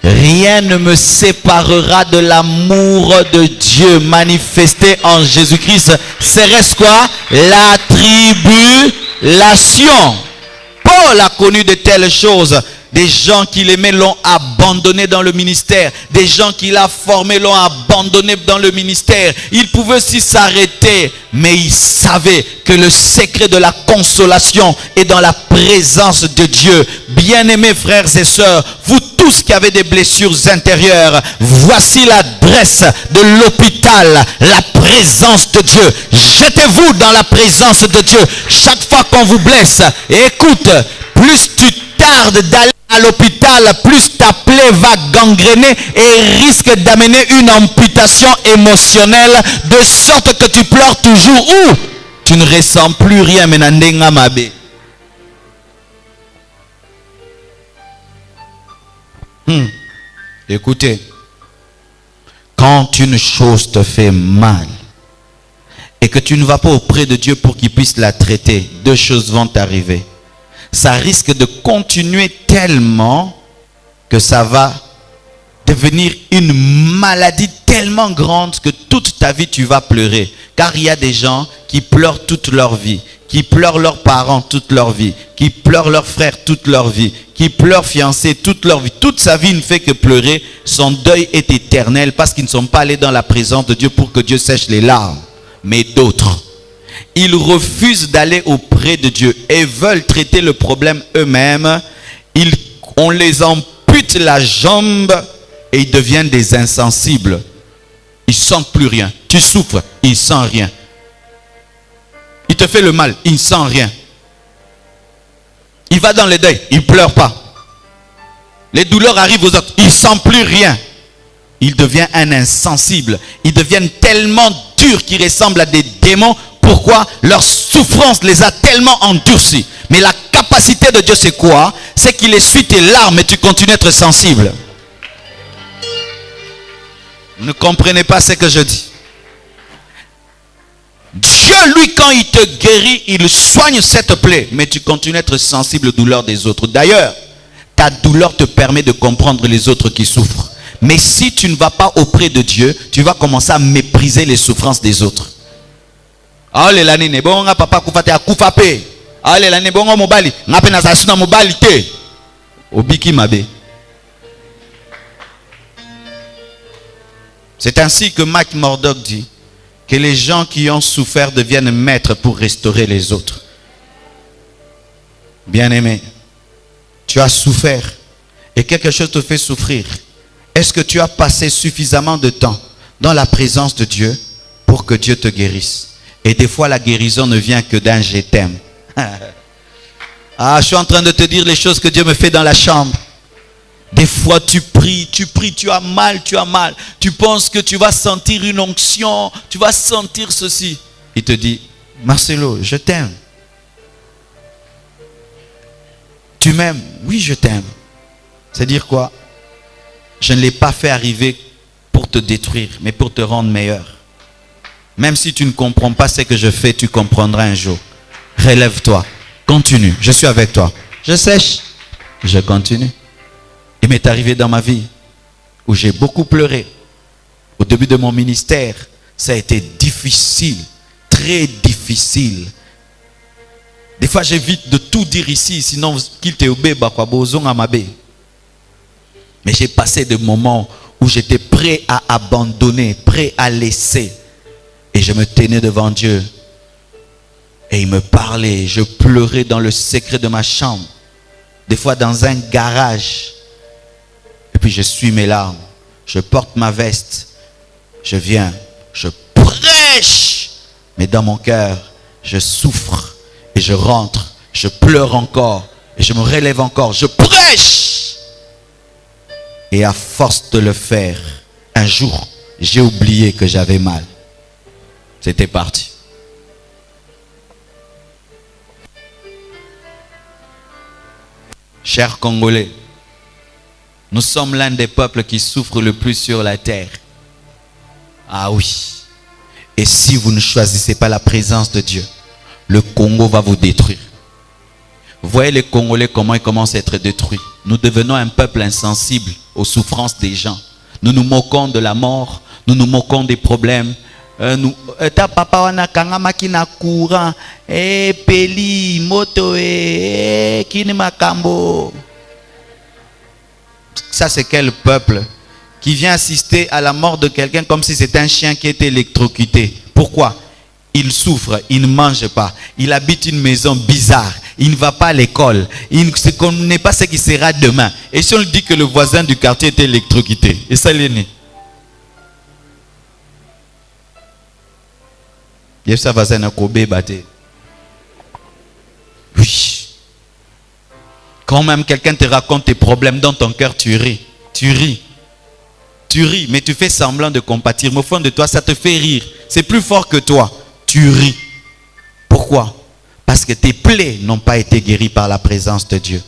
Rien ne me séparera de l'amour de Dieu manifesté en Jésus-Christ. Serait-ce quoi? La tribulation. Paul a connu de telles choses. Des gens qu'il aimait l'ont abandonné dans le ministère. Des gens qu'il a formés l'ont abandonné dans le ministère. Il pouvait aussi s'arrêter, mais il savait que le secret de la consolation est dans la présence de Dieu. Bien-aimés frères et sœurs, vous tous qui avez des blessures intérieures, voici l'adresse de l'hôpital, la présence de Dieu. Jetez-vous dans la présence de Dieu. Chaque fois qu'on vous blesse, et écoute, plus tu tardes d'aller à l'hôpital, plus ta plaie va gangréner et risque d'amener une amputation émotionnelle de sorte que tu pleures toujours ou tu ne ressens plus rien. Écoutez, quand une chose te fait mal et que tu ne vas pas auprès de Dieu pour qu'il puisse la traiter, deux choses vont t'arriver. Ça risque de continuer tellement que ça va devenir une maladie tellement grande que toute ta vie tu vas pleurer. Car il y a des gens qui pleurent toute leur vie, qui pleurent leurs parents toute leur vie, qui pleurent leurs frères toute leur vie, qui pleurent fiancés toute leur vie. Toute sa vie ne fait que pleurer. Son deuil est éternel parce qu'ils ne sont pas allés dans la présence de Dieu pour que Dieu sèche les larmes. Mais d'autres, ils refusent d'aller auprès de Dieu et veulent traiter le problème eux-mêmes. On les ampute la jambe et ils deviennent des insensibles. Ils ne sentent plus rien. Tu souffres, ils ne sentent rien. Il te fait le mal, il ne sent rien. Il va dans le deuil, il ne pleure pas. Les douleurs arrivent aux autres, il ne sent plus rien. Il devient un insensible. Ils deviennent tellement durs qu'ils ressemblent à des démons. Pourquoi? Leur souffrance les a tellement endurcis. Mais la capacité de Dieu, c'est quoi? C'est qu'il essuie tes larmes et tu continues à être sensible. Vous ne comprenez pas ce que je dis. Dieu, lui, quand il te guérit, il soigne cette plaie. Mais tu continues à être sensible aux douleurs des autres. D'ailleurs, ta douleur te permet de comprendre les autres qui souffrent. Mais si tu ne vas pas auprès de Dieu, tu vas commencer à mépriser les souffrances des autres. Allez, l'année n'est bon, papa koufate a koufape. Allez, l'année bon, mobali. N'a pas na mobali te. Obiki mabe. C'est ainsi que Mike Murdock dit que les gens qui ont souffert deviennent maîtres pour restaurer les autres. Bien-aimé, tu as souffert et quelque chose te fait souffrir. Est-ce que tu as passé suffisamment de temps dans la présence de Dieu pour que Dieu te guérisse? Et des fois, la guérison ne vient que d'un « je t'aime ». Ah, je suis en train de te dire les choses que Dieu me fait dans la chambre. Des fois, tu pries, tu as mal. Tu penses que tu vas sentir une onction, tu vas sentir ceci. Il te dit, Marcelo, je t'aime. Tu m'aimes? Oui, je t'aime. C'est-à-dire quoi? Je ne l'ai pas fait arriver pour te détruire, mais pour te rendre meilleur. Même si tu ne comprends pas ce que je fais, tu comprendras un jour. Relève-toi, continue, je suis avec toi. Je sèche, je continue. Il m'est arrivé dans ma vie où j'ai beaucoup pleuré. Au début de mon ministère, ça a été difficile, très difficile. Des fois, j'évite de tout dire ici, sinon qu'il te obé, mais j'ai passé des moments où j'étais prêt à abandonner, prêt à laisser. Et je me tenais devant Dieu. Et il me parlait. Je pleurais dans le secret de ma chambre. Des fois dans un garage. Et puis je suis mes larmes. Je porte ma veste. Je viens. Je prêche. Mais dans mon cœur, je souffre. Et je rentre. Je pleure encore. Et je me relève encore. Je prêche. Et à force de le faire, un jour, j'ai oublié que j'avais mal. C'était parti. Chers Congolais, nous sommes l'un des peuples qui souffrent le plus sur la terre. Ah oui. Et si vous ne choisissez pas la présence de Dieu, le Congo va vous détruire. Vous voyez les Congolais comment ils commencent à être détruits. Nous devenons un peuple insensible aux souffrances des gens. Nous nous moquons de la mort, nous nous moquons des problèmes. Ta papa wana kangama kina courant peli moto kini makambo. Ça c'est quel peuple qui vient assister à la mort de quelqu'un comme si c'était un chien qui était électrocuté? Pourquoi? Il souffre, il ne mange pas, il habite une maison bizarre, il ne va pas à l'école, il ne connaît pas ce qui sera demain. Et si on lui dit que le voisin du quartier était électrocuté, et ça il est né. Oui. Quand même quelqu'un te raconte tes problèmes dans ton cœur, tu ris. Tu ris. Tu ris, mais tu fais semblant de compatir. Mais au fond de toi, ça te fait rire. C'est plus fort que toi. Tu ris. Pourquoi? Parce que tes plaies n'ont pas été guéries par la présence de Dieu.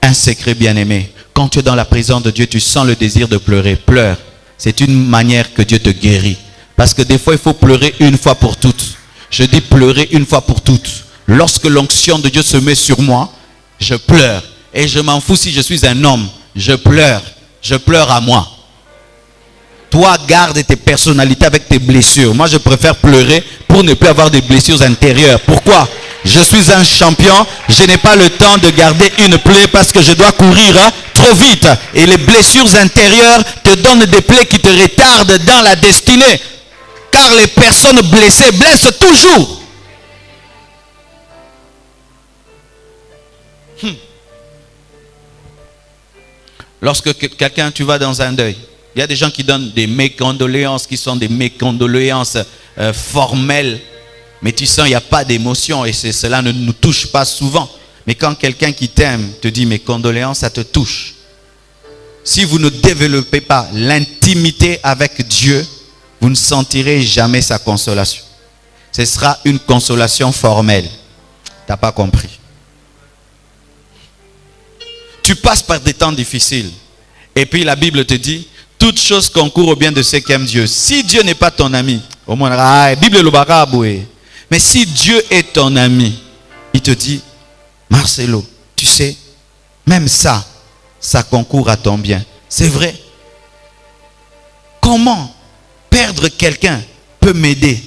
Un secret bien-aimé. Quand tu es dans la présence de Dieu, tu sens le désir de pleurer. Pleure. C'est une manière que Dieu te guérit. Parce que des fois, il faut pleurer une fois pour toutes. Je dis pleurer une fois pour toutes. Lorsque l'onction de Dieu se met sur moi, je pleure. Et je m'en fous si je suis un homme. Je pleure. Je pleure à moi. Toi, garde tes personnalités avec tes blessures. Moi, je préfère pleurer pour ne plus avoir de blessures intérieures. Pourquoi? Je suis un champion. Je n'ai pas le temps de garder une plaie parce que je dois courir trop vite. Et les blessures intérieures te donnent des plaies qui te retardent dans la destinée. Car les personnes blessées blessent toujours. Lorsque quelqu'un, tu vas dans un deuil, il y a des gens qui donnent des mécondoléances qui sont des mécondoléances formelles. Mais tu sens, il n'y a pas d'émotion et cela ne nous touche pas souvent. Mais quand quelqu'un qui t'aime te dit mes condoléances, ça te touche. Si vous ne développez pas l'intimité avec Dieu, vous ne sentirez jamais sa consolation. Ce sera une consolation formelle. Tu n'as pas compris. Tu passes par des temps difficiles. Et puis la Bible te dit, toute chose concourt au bien de ceux qui aiment Dieu. Si Dieu n'est pas ton ami, au moins, la Bible le baraboué. Mais si Dieu est ton ami, il te dit, Marcelo, tu sais, même ça concourt à ton bien. C'est vrai. Comment perdre quelqu'un peut m'aider?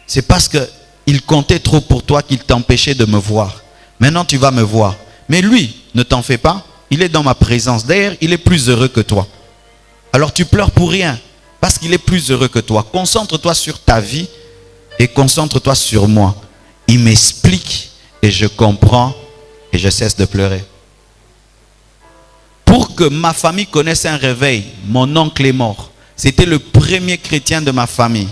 C'est parce qu'il comptait trop pour toi qu'il t'empêchait de me voir. Maintenant, tu vas me voir. Mais lui, ne t'en fais pas. Il est dans ma présence. D'ailleurs, il est plus heureux que toi. Alors tu pleures pour rien. Parce qu'il est plus heureux que toi. Concentre-toi sur ta vie et concentre-toi sur moi. Il m'explique et je comprends et je cesse de pleurer. Pour que ma famille connaisse un réveil, mon oncle est mort. C'était le premier chrétien de ma famille.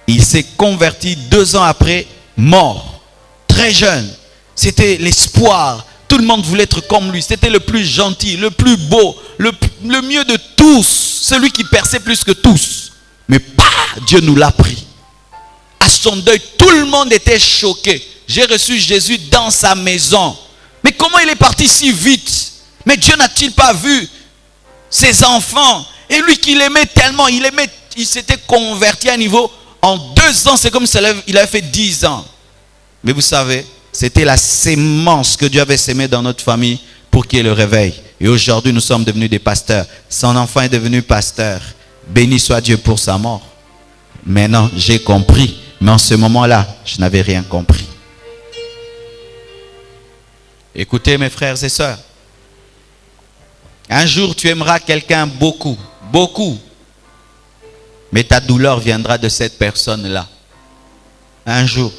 Il s'est converti 2 ans après, mort. Très jeune. C'était l'espoir. Tout le monde voulait être comme lui. C'était le plus gentil, le plus beau, le mieux de tous. Celui qui perçait plus que tous. Mais Dieu nous l'a pris. À son deuil, tout le monde était choqué. J'ai reçu Jésus dans sa maison. Mais comment il est parti si vite? Mais Dieu n'a-t-il pas vu ses enfants? Et lui qui l'aimait tellement, il s'était converti à un niveau. En 2 ans, c'est comme s'il avait fait 10 ans. Mais vous savez, c'était la sémence que Dieu avait sémée dans notre famille pour qu'il y ait le réveil. Et aujourd'hui, nous sommes devenus des pasteurs. Son enfant est devenu pasteur. Béni soit Dieu pour sa mort. Maintenant, j'ai compris. Mais en ce moment-là, je n'avais rien compris. Écoutez mes frères et sœurs. Un jour, tu aimeras quelqu'un beaucoup, beaucoup. Mais ta douleur viendra de cette personne-là. Un jour,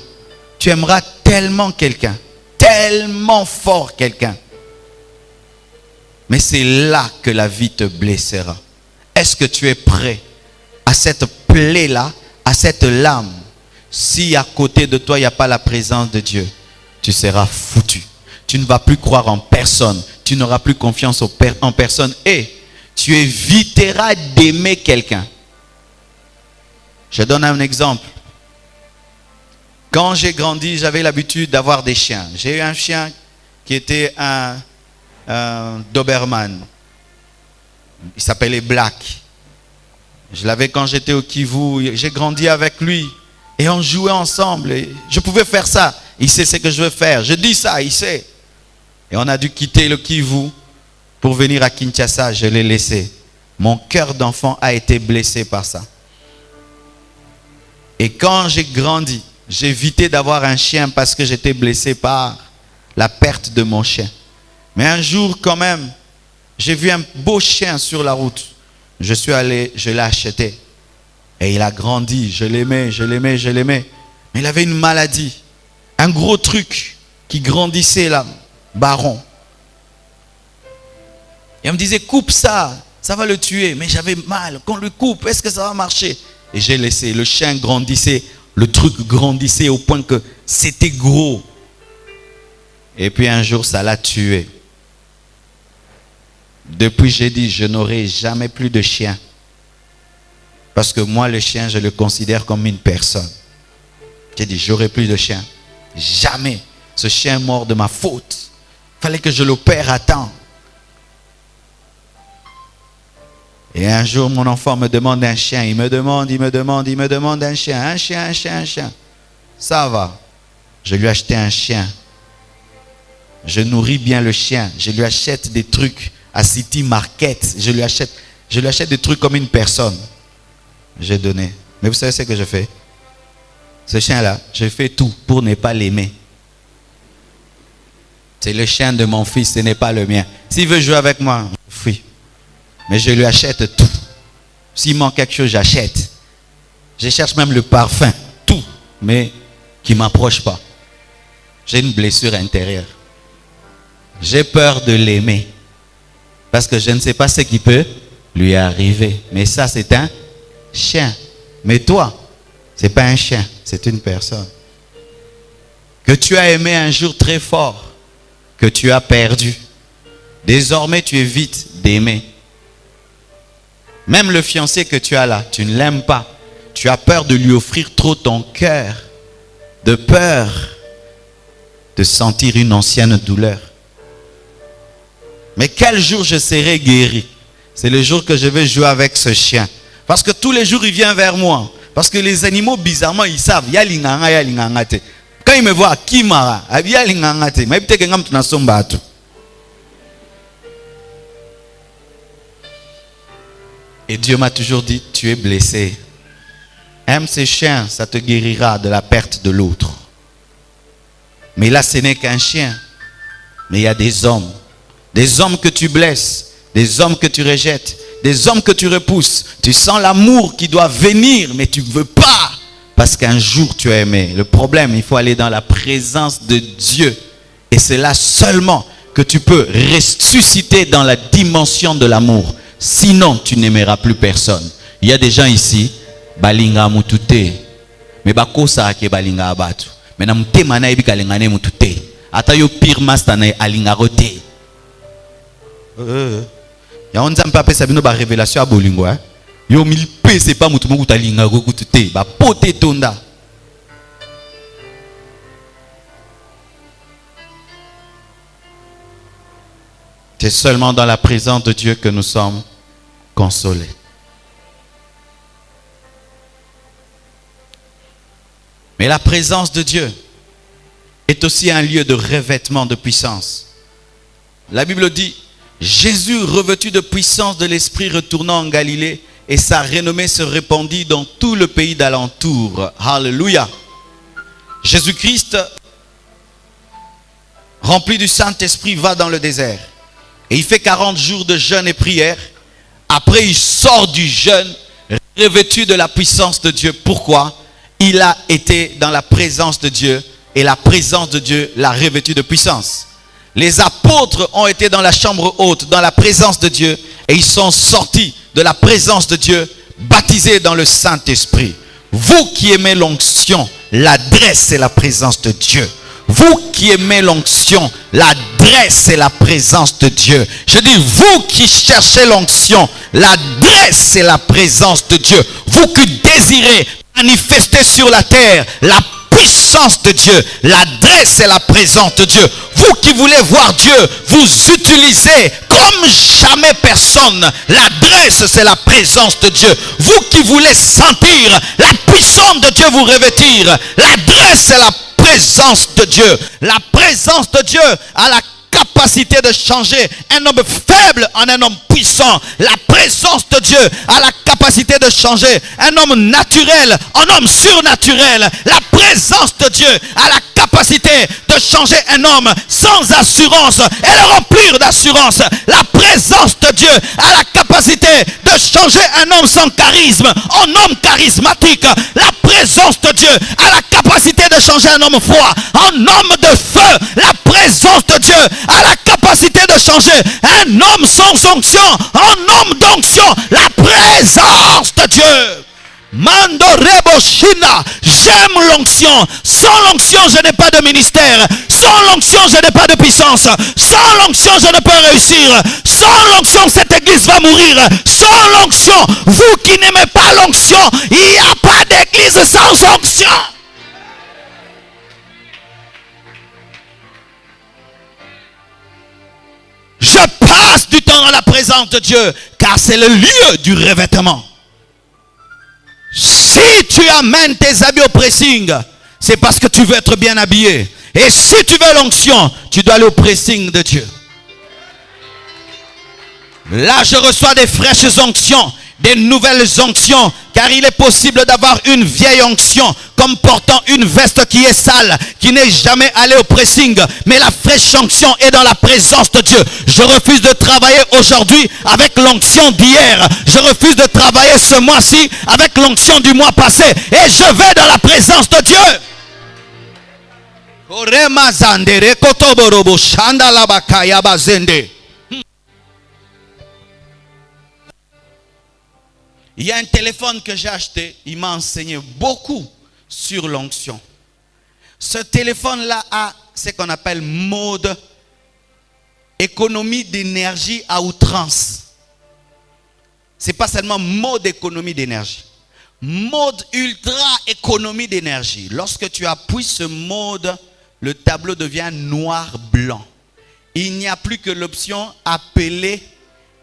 tu aimeras tellement quelqu'un, tellement fort quelqu'un. Mais c'est là que la vie te blessera. Est-ce que tu es prêt à cette plaie-là, à cette lame? Si à côté de toi, il n'y a pas la présence de Dieu, tu seras foutu. Tu ne vas plus croire en personne. Tu n'auras plus confiance en personne. Et tu éviteras d'aimer quelqu'un. Je donne un exemple. Quand j'ai grandi, j'avais l'habitude d'avoir des chiens. J'ai eu un chien qui était un Doberman. Il s'appelait Black. Je l'avais quand j'étais au Kivu. J'ai grandi avec lui. Et on jouait ensemble. Et je pouvais faire ça. Il sait ce que je veux faire. Je dis ça, il sait. Et on a dû quitter le Kivu pour venir à Kinshasa. Je l'ai laissé. Mon cœur d'enfant a été blessé par ça. Et quand j'ai grandi, j'ai évité d'avoir un chien parce que j'étais blessé par la perte de mon chien. Mais un jour quand même, j'ai vu un beau chien sur la route. Je suis allé, je l'ai acheté. Et il a grandi, je l'aimais, je l'aimais, je l'aimais. Mais il avait une maladie, un gros truc qui grandissait là, baron. Et on me disait, coupe ça, ça va le tuer. Mais j'avais mal, qu'on le coupe, est-ce que ça va marcher? Et j'ai laissé, le chien grandissait, le truc grandissait au point que c'était gros. Et puis un jour, ça l'a tué. Depuis, j'ai dit, je n'aurai jamais plus de chien. Parce que moi, le chien, je le considère comme une personne. J'ai dit, j'aurai plus de chien. Jamais. Ce chien est mort de ma faute. Il fallait que je l'opère à temps. Et un jour, mon enfant me demande un chien. Il me demande un chien. Un chien. Ça va. Je lui ai acheté un chien. Je nourris bien le chien. Je lui achète des trucs à City Market. Je lui achète des trucs comme une personne. J'ai donné. Mais vous savez ce que je fais? Ce chien-là, je fais tout pour ne pas l'aimer. C'est le chien de mon fils, ce n'est pas le mien. S'il veut jouer avec moi, oui. Mais je lui achète tout. S'il manque quelque chose, j'achète. Je cherche même le parfum, tout. Mais qui ne m'approche pas. J'ai une blessure intérieure. J'ai peur de l'aimer. Parce que je ne sais pas ce qui peut lui arriver. Mais ça, c'est un chien. Mais toi, ce n'est pas un chien, c'est une personne. Que tu as aimé un jour très fort. Que tu as perdu. Désormais, tu évites d'aimer. Même le fiancé que tu as là, tu ne l'aimes pas. Tu as peur de lui offrir trop ton cœur. De peur de sentir une ancienne douleur. Mais quel jour je serai guéri? c'est le jour que je vais jouer avec ce chien. Parce que tous les jours, il vient vers moi. Parce que les animaux, bizarrement, ils savent. Il y a l'inganga, il y a l'inganga. Quand il me voit, Kimara, il y a l'inganga. Mais peut-être que tu n'as pas tout. Et Dieu m'a toujours dit, tu es blessé. Aime ces chiens, ça te guérira de la perte de l'autre. Mais là, ce n'est qu'un chien. Mais il y a des hommes que tu blesses, des hommes que tu rejettes, des hommes que tu repousses. Tu sens l'amour qui doit venir, mais tu ne veux pas. Parce qu'un jour tu as aimé. Le problème, il faut aller dans la présence de Dieu. Et c'est là seulement que tu peux ressusciter dans la dimension de l'amour. Sinon, tu n'aimeras plus personne. Il y a des gens ici, balinga mutute. Mais bakosa ke balinga abatu. Mais na mutema na ebika lengane mutute. Ata yo pire master na alinga rote. Ya on nzampa pesa bino ba révélation a bolingo hein. Yo milpe c'est pas mutu moku talinga rokutute ba pote tonda. C'est seulement dans la présence de Dieu que nous sommes consolés. Mais la présence de Dieu est aussi un lieu de revêtement de puissance. La Bible dit, Jésus revêtu de puissance de l'Esprit retournant en Galilée et sa renommée se répandit dans tout le pays d'alentour. Alléluia. Jésus-Christ, rempli du Saint-Esprit, va dans le désert. Et il fait 40 jours de jeûne et prière. Après, il sort du jeûne revêtu de la puissance de Dieu. Pourquoi? Il a été dans la présence de Dieu. Et la présence de Dieu l'a revêtu de puissance. Les apôtres ont été dans la chambre haute, dans la présence de Dieu. Et ils sont sortis de la présence de Dieu, baptisés dans le Saint-Esprit. Vous qui aimez l'onction, l'adresse et la présence de Dieu. Vous qui aimez l'onction, l'adresse et la présence de Dieu. Je dis, vous qui cherchez l'onction, l'adresse et la présence de Dieu. Vous qui désirez manifester sur la terre la puissance de Dieu, l'adresse et la présence de Dieu. Vous qui voulez voir Dieu, vous utilisez comme jamais personne. L'adresse, c'est la présence de Dieu. Vous qui voulez sentir la puissance de Dieu vous revêtir, l'adresse, c'est la présence de Dieu. La présence de Dieu a la capacité de changer un homme faible en un homme puissant. La présence de Dieu a la capacité de changer un homme naturel en homme surnaturel. La présence de Dieu a la capacité de changer un homme sans assurance et le remplir d'assurance. La présence de Dieu a la capacité de changer un homme sans charisme en homme charismatique. La présence de Dieu a la capacité de changer un homme froid en homme de feu. La présence de Dieu a la capacité de changer un homme sans onction en homme d'onction. La présence de Dieu. Mando Rebo Shina, j'aime l'onction. Sans l'onction, je n'ai pas de ministère. Sans l'onction, je n'ai pas de puissance. Sans l'onction, je ne peux réussir. Sans l'onction, cette église va mourir. Sans l'onction, vous qui n'aimez pas l'onction, il n'y a pas d'église sans onction. Je passe du temps dans la présence de Dieu, car c'est le lieu du revêtement. Si tu amènes tes habits au pressing, c'est parce que tu veux être bien habillé. Et si tu veux l'onction, tu dois aller au pressing de Dieu. Là, je reçois des fraîches onctions, des nouvelles onctions, car il est possible d'avoir une vieille onction comme portant une veste qui est sale, qui n'est jamais allée au pressing, mais la fraîche onction est dans la présence de Dieu. Je refuse de travailler aujourd'hui avec l'onction d'hier. Je refuse de travailler ce mois-ci avec l'onction du mois passé, et je vais dans la présence de Dieu. Il y a un téléphone que j'ai acheté, il m'a enseigné beaucoup sur l'onction. Ce téléphone-là a ce qu'on appelle mode économie d'énergie à outrance. Ce n'est pas seulement mode économie d'énergie. Mode ultra économie d'énergie. Lorsque tu appuies ce mode, le tableau devient noir-blanc. Il n'y a plus que l'option appeler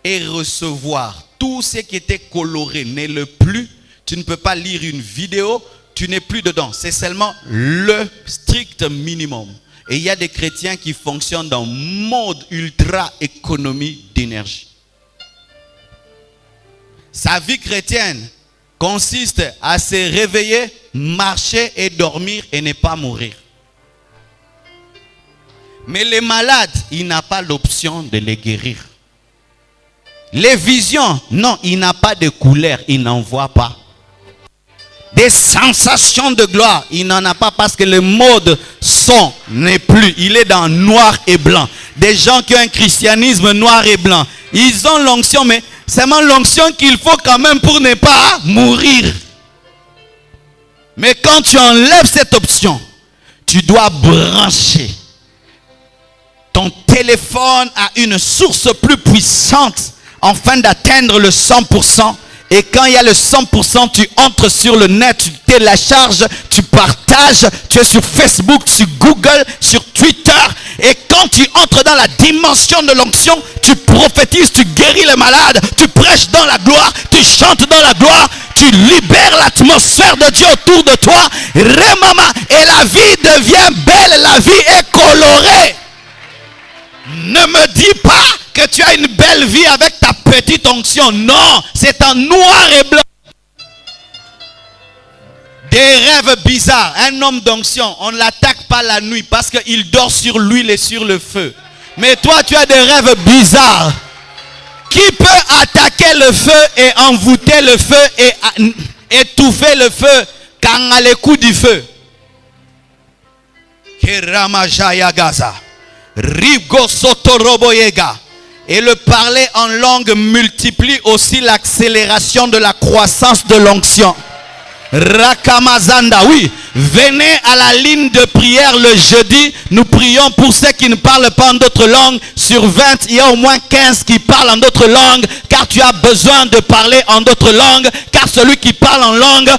et recevoir. Tout ce qui était coloré n'est le plus. Tu ne peux pas lire une vidéo, tu n'es plus dedans. C'est seulement le strict minimum. Et il y a des chrétiens qui fonctionnent dans mode ultra économie d'énergie. Sa vie chrétienne consiste à se réveiller, marcher et dormir et ne pas mourir. Mais les malades, il n'a pas l'option de les guérir. Les visions, non, il n'a pas de couleur, il n'en voit pas. Des sensations de gloire, il n'en a pas parce que le mode son n'est plus. Il est dans noir et blanc. Des gens qui ont un christianisme noir et blanc. Ils ont l'onction, mais c'est seulement l'onction qu'il faut quand même pour ne pas mourir. Mais quand tu enlèves cette option, tu dois brancher ton téléphone à une source plus puissante afin d'atteindre le 100%. Et quand il y a le 100%, tu entres sur le net, tu télécharges, tu partages, tu es sur Facebook, sur Google, sur Twitter. Et quand tu entres dans la dimension de l'onction, tu prophétises, tu guéris les malades, tu prêches dans la gloire, tu chantes dans la gloire, tu libères l'atmosphère de Dieu autour de toi. Remama, et la vie devient belle, la vie est colorée. Ne me dis pas que tu as une belle vie avec ta petite onction. Non, c'est en noir et blanc. Des rêves bizarres. Un homme d'onction, on ne l'attaque pas la nuit parce qu'il dort sur l'huile et sur le feu. Mais toi, tu as des rêves bizarres. Qui peut attaquer le feu et envoûter le feu et étouffer le feu quand à l'écoute du feu? Keramajaya Gaza. Rigo Sotoroboyega. Et le parler en langue multiplie aussi l'accélération de la croissance de l'onction. Rakamazanda, oui. Venez à la ligne de prière le jeudi. Nous prions pour ceux qui ne parlent pas en d'autres langues. Sur 20, il y a au moins 15 qui parlent en d'autres langues. Car tu as besoin de parler en d'autres langues. Car celui qui parle en langue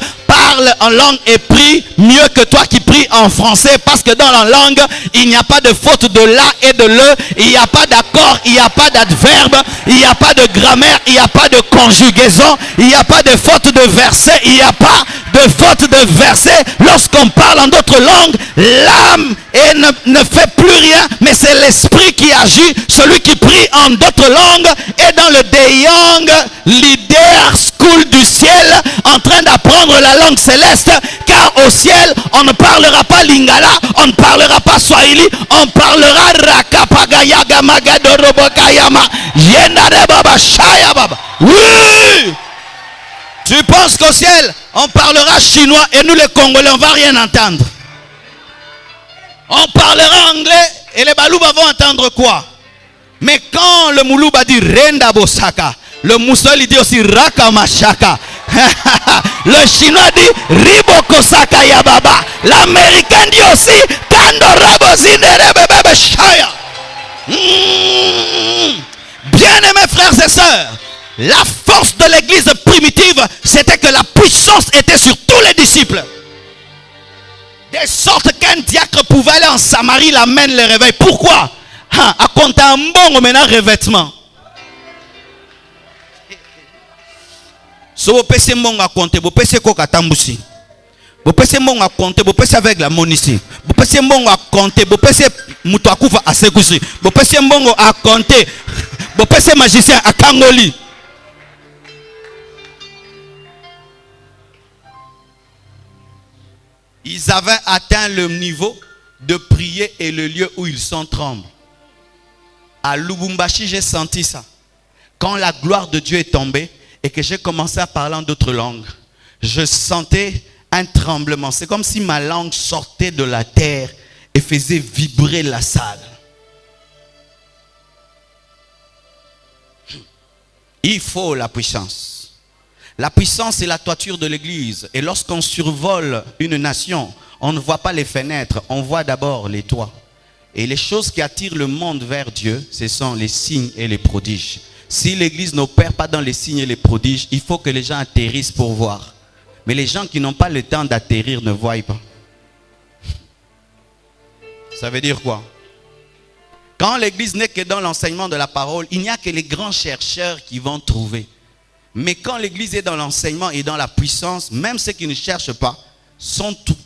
et prie mieux que toi qui pries en français. Parce que dans la langue, il n'y a pas de faute de la et de le. Il n'y a pas d'accord, il n'y a pas d'adverbe. Il n'y a pas de grammaire, il n'y a pas de conjugaison. Il n'y a pas de faute de verset. Il n'y a pas de faute de verset. Lorsqu'on parle en d'autres langues, l'âme ne fait plus rien, mais c'est l'esprit qui agit. Celui qui prie en d'autres langues est dans le De Young Leader School du ciel, en train d'apprendre la langue céleste, car au ciel, on ne parlera pas Lingala, on ne parlera pas Swahili, on parlera Rakapagayaga Magadorobokayama Yendare Baba Shaya Baba. Oui! Tu penses qu'au ciel, on parlera chinois et nous les Congolais, on ne va rien entendre. On parlera anglais et les Balouba vont entendre quoi? Mais quand le Moulouba dit Renda Bosaka, le Moussol il dit aussi Rakamashaka. Le chinois dit Ribokosaka Yababa. L'américain dit aussi Kandorabo Zinderebebe Shaya. Bien-aimés frères et sœurs, la force de l'église primitive, c'était que la puissance était sur tous les disciples. De sorte qu'un diacre pouvait aller en Samarie, l'amène le réveil. Pourquoi? À compter un bon maintenant revêtement. So vous pouvez monga compter, vous pouvez koka tambusi. Vous pouvez monga compter, vous pouvez avec la monisi. Vous pouvez monga compter, vous pouvez mutakufa à segusi. Vous pouvez monga à compter, vous pouvez magicien à Kangoli. Ils avaient atteint le niveau de prier et le lieu où ils sont tremblent. À Lubumbashi, j'ai senti ça. Quand la gloire de Dieu est tombée et que j'ai commencé à parler en d'autres langues, je sentais un tremblement. C'est comme si ma langue sortait de la terre et faisait vibrer la salle. Il faut la puissance. La puissance est la toiture de l'église. Et lorsqu'on survole une nation, on ne voit pas les fenêtres, on voit d'abord les toits. Et les choses qui attirent le monde vers Dieu, ce sont les signes et les prodiges. Si l'église n'opère pas dans les signes et les prodiges, il faut que les gens atterrissent pour voir. Mais les gens qui n'ont pas le temps d'atterrir ne voient pas. Ça veut dire quoi? Quand l'église n'est que dans l'enseignement de la parole, il n'y a que les grands chercheurs qui vont trouver. Mais quand l'église est dans l'enseignement et dans la puissance, même ceux qui ne cherchent pas,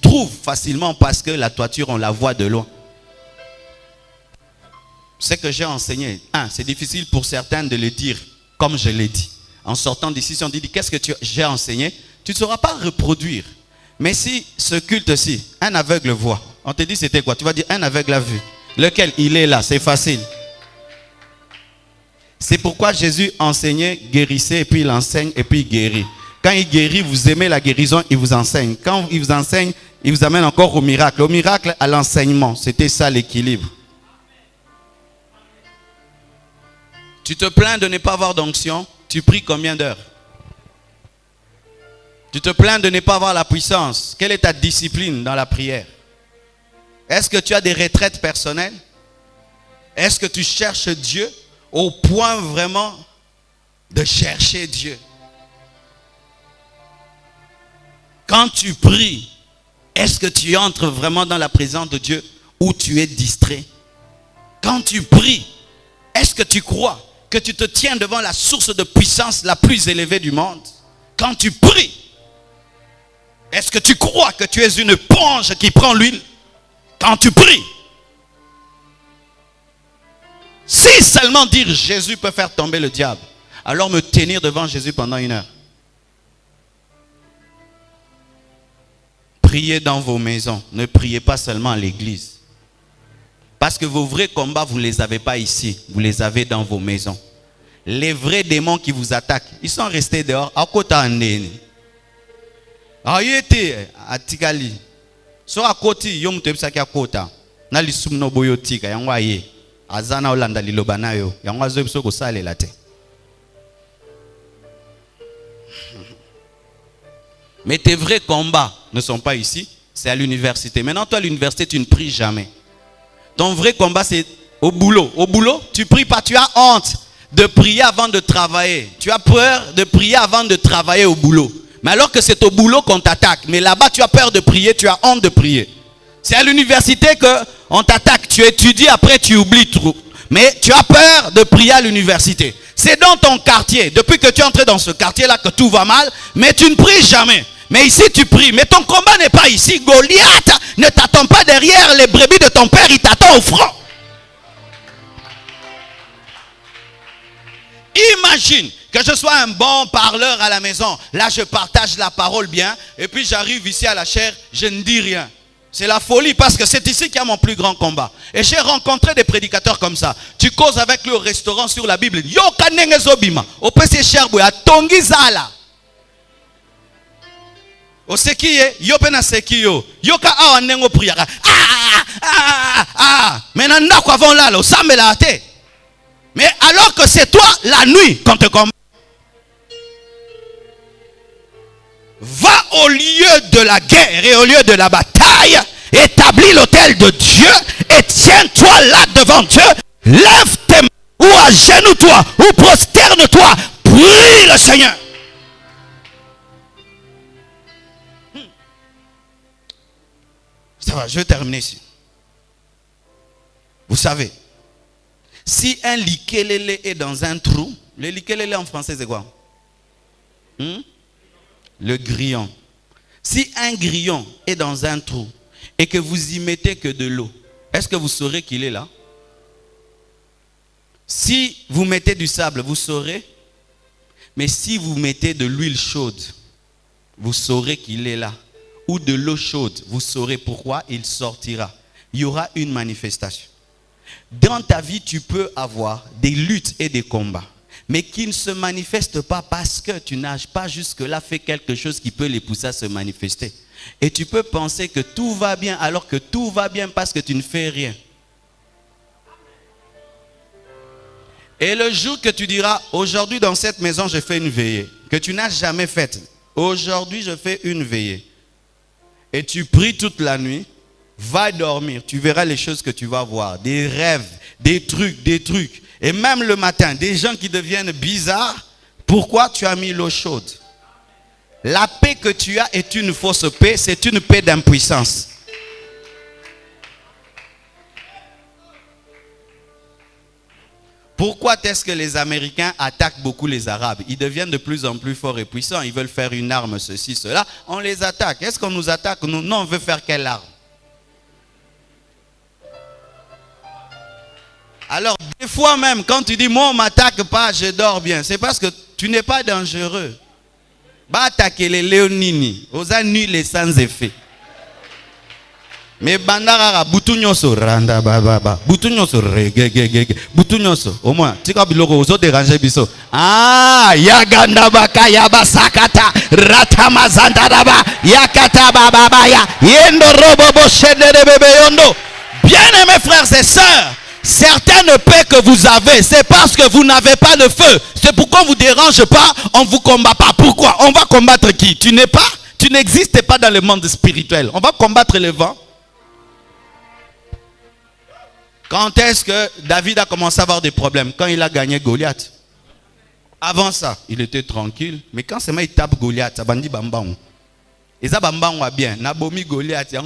trouvent facilement parce que la toiture, on la voit de loin. Ce que j'ai enseigné, c'est difficile pour certains de le dire, comme je l'ai dit. En sortant d'ici, si on dit, qu'est-ce que j'ai enseigné? Tu ne sauras pas reproduire. Mais si ce culte-ci, un aveugle voit, on te dit c'était quoi? Tu vas dire, un aveugle a vu. Lequel? Il est là, c'est facile. C'est pourquoi Jésus enseignait, guérissait, et puis il enseigne, et puis il guérit. Quand il guérit, vous aimez la guérison, il vous enseigne. Quand il vous enseigne, il vous amène encore au miracle. Au miracle, à l'enseignement. C'était ça l'équilibre. Tu te plains de ne pas avoir d'onction, tu pries combien d'heures? Tu te plains de ne pas avoir la puissance. Quelle est ta discipline dans la prière? Est-ce que tu as des retraites personnelles? Est-ce que tu cherches Dieu au point vraiment de chercher Dieu? Quand tu pries, est-ce que tu entres vraiment dans la présence de Dieu ou tu es distrait? Quand tu pries, est-ce que tu crois que tu te tiens devant la source de puissance la plus élevée du monde? Quand tu pries, est-ce que tu crois que tu es une éponge qui prend l'huile? Quand tu pries, si seulement dire Jésus peut faire tomber le diable, alors me tenir devant Jésus pendant 1 heure. Priez dans vos maisons, ne priez pas seulement à l'église. Parce que vos vrais combats, vous ne les avez pas ici, vous les avez dans vos maisons. Les vrais démons qui vous attaquent, ils sont restés dehors. À côté de il était à Tigali. So à côté, yom tebsaki à côté. Na lisum no boyo tika yangwa ye. Azana olanda lilobana yo. Yangwa zo biso ko sale la te. Mais tes vrais combats ne sont pas ici, c'est à l'université. Maintenant, toi à l'université, tu ne pries jamais. Ton vrai combat, c'est au boulot. Au boulot, tu pries pas, tu as honte de prier avant de travailler. Tu as peur de prier avant de travailler au boulot. Mais alors que c'est au boulot qu'on t'attaque. Mais là-bas, tu as peur de prier, tu as honte de prier. C'est à l'université qu'on t'attaque. Tu étudies, après tu oublies tout. Mais tu as peur de prier à l'université. C'est dans ton quartier. Depuis que tu es entré dans ce quartier-là que tout va mal. Mais tu ne pries jamais. Mais ici, tu pries. Mais ton combat n'est pas ici. Goliath ne t'attend pas derrière les brebis de ton père. Il t'attend au front. Imagine que je sois un bon parleur à la maison. Là, je partage la parole bien. Et puis, j'arrive ici à la chaire, je ne dis rien. C'est la folie parce que c'est ici qu'il y a mon plus grand combat. Et j'ai rencontré des prédicateurs comme ça. Tu causes avec lui au restaurant sur la Bible. Yo kanenge zobima. Au PC Cherboui, à Tongizala. Au sekiye, yo pena sekiyo. Yo ka awa nengo priara. Maintenant, n'a quoi avant là, au sambe la te. Mais alors que c'est toi, la nuit, quand te combat. Va au lieu de la guerre et au lieu de la bataille, établis l'autel de Dieu et tiens-toi là devant Dieu. Lève tes mains ou agenouille-toi ou prosterne-toi. Prie le Seigneur. Ça va, je vais terminer ici. Vous savez, si un likelele est dans un trou, le likelele en français c'est quoi? Le grillon. Si un grillon est dans un trou et que vous y mettez que de l'eau, est-ce que vous saurez qu'il est là? Si vous mettez du sable, vous saurez. Mais si vous mettez de l'huile chaude, vous saurez qu'il est là. Ou de l'eau chaude, vous saurez pourquoi il sortira. Il y aura une manifestation. Dans ta vie, tu peux avoir des luttes et des combats, mais qui ne se manifestent pas parce que tu n'as pas jusque-là fait quelque chose qui peut les pousser à se manifester. Et tu peux penser que tout va bien alors que tout va bien parce que tu ne fais rien. Et le jour que tu diras, aujourd'hui dans cette maison, je fais une veillée, que tu n'as jamais faite. Aujourd'hui, je fais une veillée. Et tu pries toute la nuit, va dormir, tu verras les choses que tu vas voir, des rêves, des trucs. Et même le matin, des gens qui deviennent bizarres. Pourquoi tu as mis l'eau chaude? La paix que tu as est une fausse paix, c'est une paix d'impuissance. Pourquoi est-ce que les Américains attaquent beaucoup les Arabes? Ils deviennent de plus en plus forts et puissants. Ils veulent faire une arme, ceci, cela. On les attaque. Est-ce qu'on nous attaque? Nous, non, on veut faire quelle arme? Alors, des fois même, quand tu dis, moi, on ne m'attaque pas, je dors bien. C'est parce que tu n'es pas dangereux. Va attaquer les léonini. Aux nuls et sans effet. Mais bandara butunyoso randa baba butunyoso regegege butunyoso au moins tika biloko ozo déranger biso ah yaganda baka yabasakata ratamazanda daba yakata baba ya yendo robobo shedere bebe yondo. Bien-aimés frères et sœurs, certains ne paix que vous avez, c'est parce que vous n'avez pas le feu. C'est pourquoi on ne vous dérange pas, on ne vous combat pas. Pourquoi? On va combattre qui? Tu n'existes pas dans le monde spirituel. On va combattre le vent. Quand est-ce que David a commencé à avoir des problèmes? Quand il a gagné Goliath. Avant ça, il était tranquille. Mais quand seulement il tape Goliath, ça bandit bambang. Et ça bambang va bien. Nabomi Goliath, il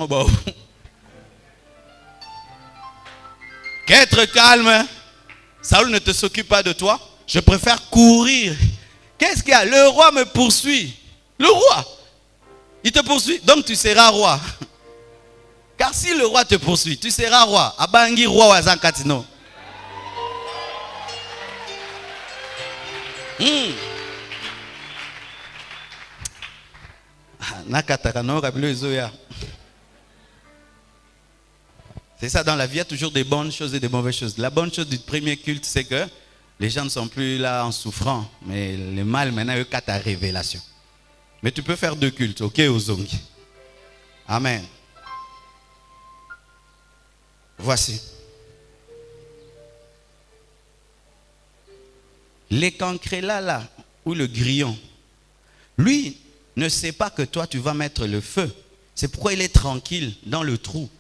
qu'être calme. Saül ne te s'occupe pas de toi. Je préfère courir. Qu'est-ce qu'il y a? Le roi me poursuit. Le roi, il te poursuit. Donc tu seras roi. Car si le roi te poursuit, tu seras roi. Abangi roi wazan katino. C'est ça, dans la vie, il y a toujours des bonnes choses et des mauvaises choses. La bonne chose du premier culte, c'est que les gens ne sont plus là en souffrant. Mais le mal, maintenant, il y a ta révélation. Mais tu peux faire 2 cultes, ok, Ozongi. Amen. Voici. Les cancrelats là, ou le grillon, lui ne sait pas que toi tu vas mettre le feu. C'est pourquoi il est tranquille dans le trou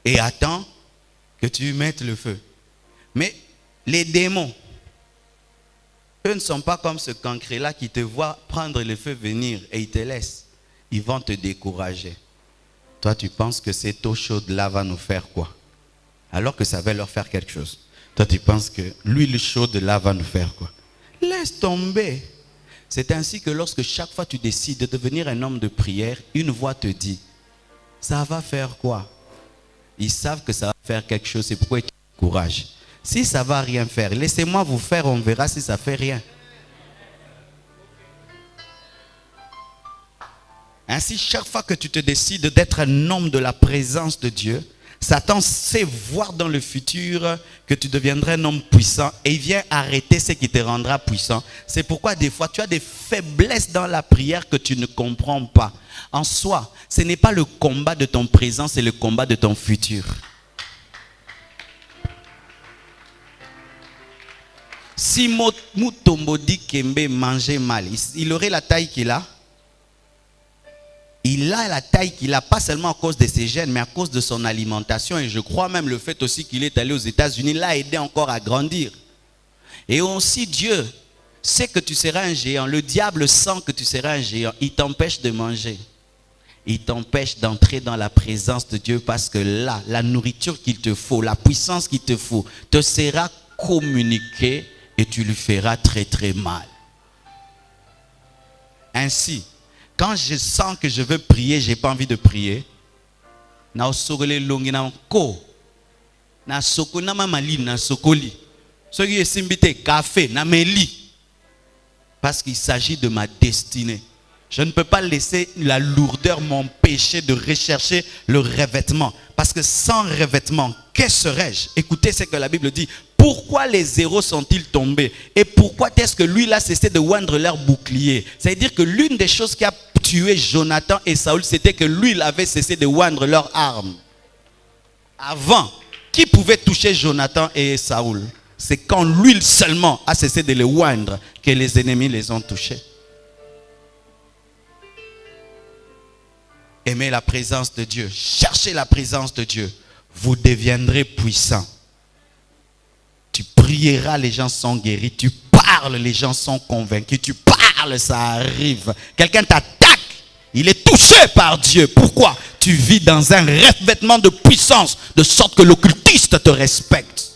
et attend que tu mettes le feu. Mais les démons, eux ne sont pas comme ce cancrelat qui te voit prendre le feu venir et ils te laissent. Ils vont te décourager. Toi tu penses que cette eau chaude là va nous faire quoi? Alors que ça va leur faire quelque chose. Toi, tu penses que l'huile chaude là va nous faire quoi? Laisse tomber. C'est ainsi que lorsque chaque fois tu décides de devenir un homme de prière, une voix te dit, ça va faire quoi? Ils savent que ça va faire quelque chose, c'est pourquoi ils te découragent. Si ça ne va rien faire, laissez-moi vous faire, on verra si ça ne fait rien. Ainsi, chaque fois que tu te décides d'être un homme de la présence de Dieu, Satan sait voir dans le futur que tu deviendras un homme puissant et il vient arrêter ce qui te rendra puissant. C'est pourquoi des fois tu as des faiblesses dans la prière que tu ne comprends pas. En soi, ce n'est pas le combat de ton présent, c'est le combat de ton futur. Si Mutombo dit Kembe mangeait mal, il aurait la taille qu'il a. Il a la taille qu'il a, pas seulement à cause de ses gènes, mais à cause de son alimentation. Et je crois même le fait aussi qu'il est allé aux États-Unis l'a aidé encore à grandir. Et aussi Dieu sait que tu seras un géant. Le diable sent que tu seras un géant. Il t'empêche de manger. Il t'empêche d'entrer dans la présence de Dieu parce que là, la nourriture qu'il te faut, la puissance qu'il te faut, te sera communiquée et tu lui feras très très mal. Ainsi, quand je sens que je veux prier, je n'ai pas envie de prier. Na osogole longi na ko. Na soko na mamali na sokoli. Ce qui est simbité café na meli. Parce qu'il s'agit de ma destinée. Je ne peux pas laisser la lourdeur m'empêcher de rechercher le revêtement. Parce que sans revêtement, que serais-je? Écoutez ce que la Bible dit. Pourquoi les héros sont-ils tombés? Et pourquoi est-ce que lui a cessé de oindre leur bouclier? C'est-à-dire que l'une des choses qui a tué Jonathan et Saül, c'était que lui, il avait cessé de oindre leurs armes. Avant, qui pouvait toucher Jonathan et Saül? C'est quand l'huile seulement a cessé de les oindre que les ennemis les ont touchés. Aimez la présence de Dieu. Cherchez la présence de Dieu. Vous deviendrez puissants. Tu prieras, les gens sont guéris. Tu parles, les gens sont convaincus. Tu parles, ça arrive. Quelqu'un t'attaque, il est touché par Dieu. Pourquoi? Tu vis dans un revêtement de puissance, de sorte que l'occultiste te respecte.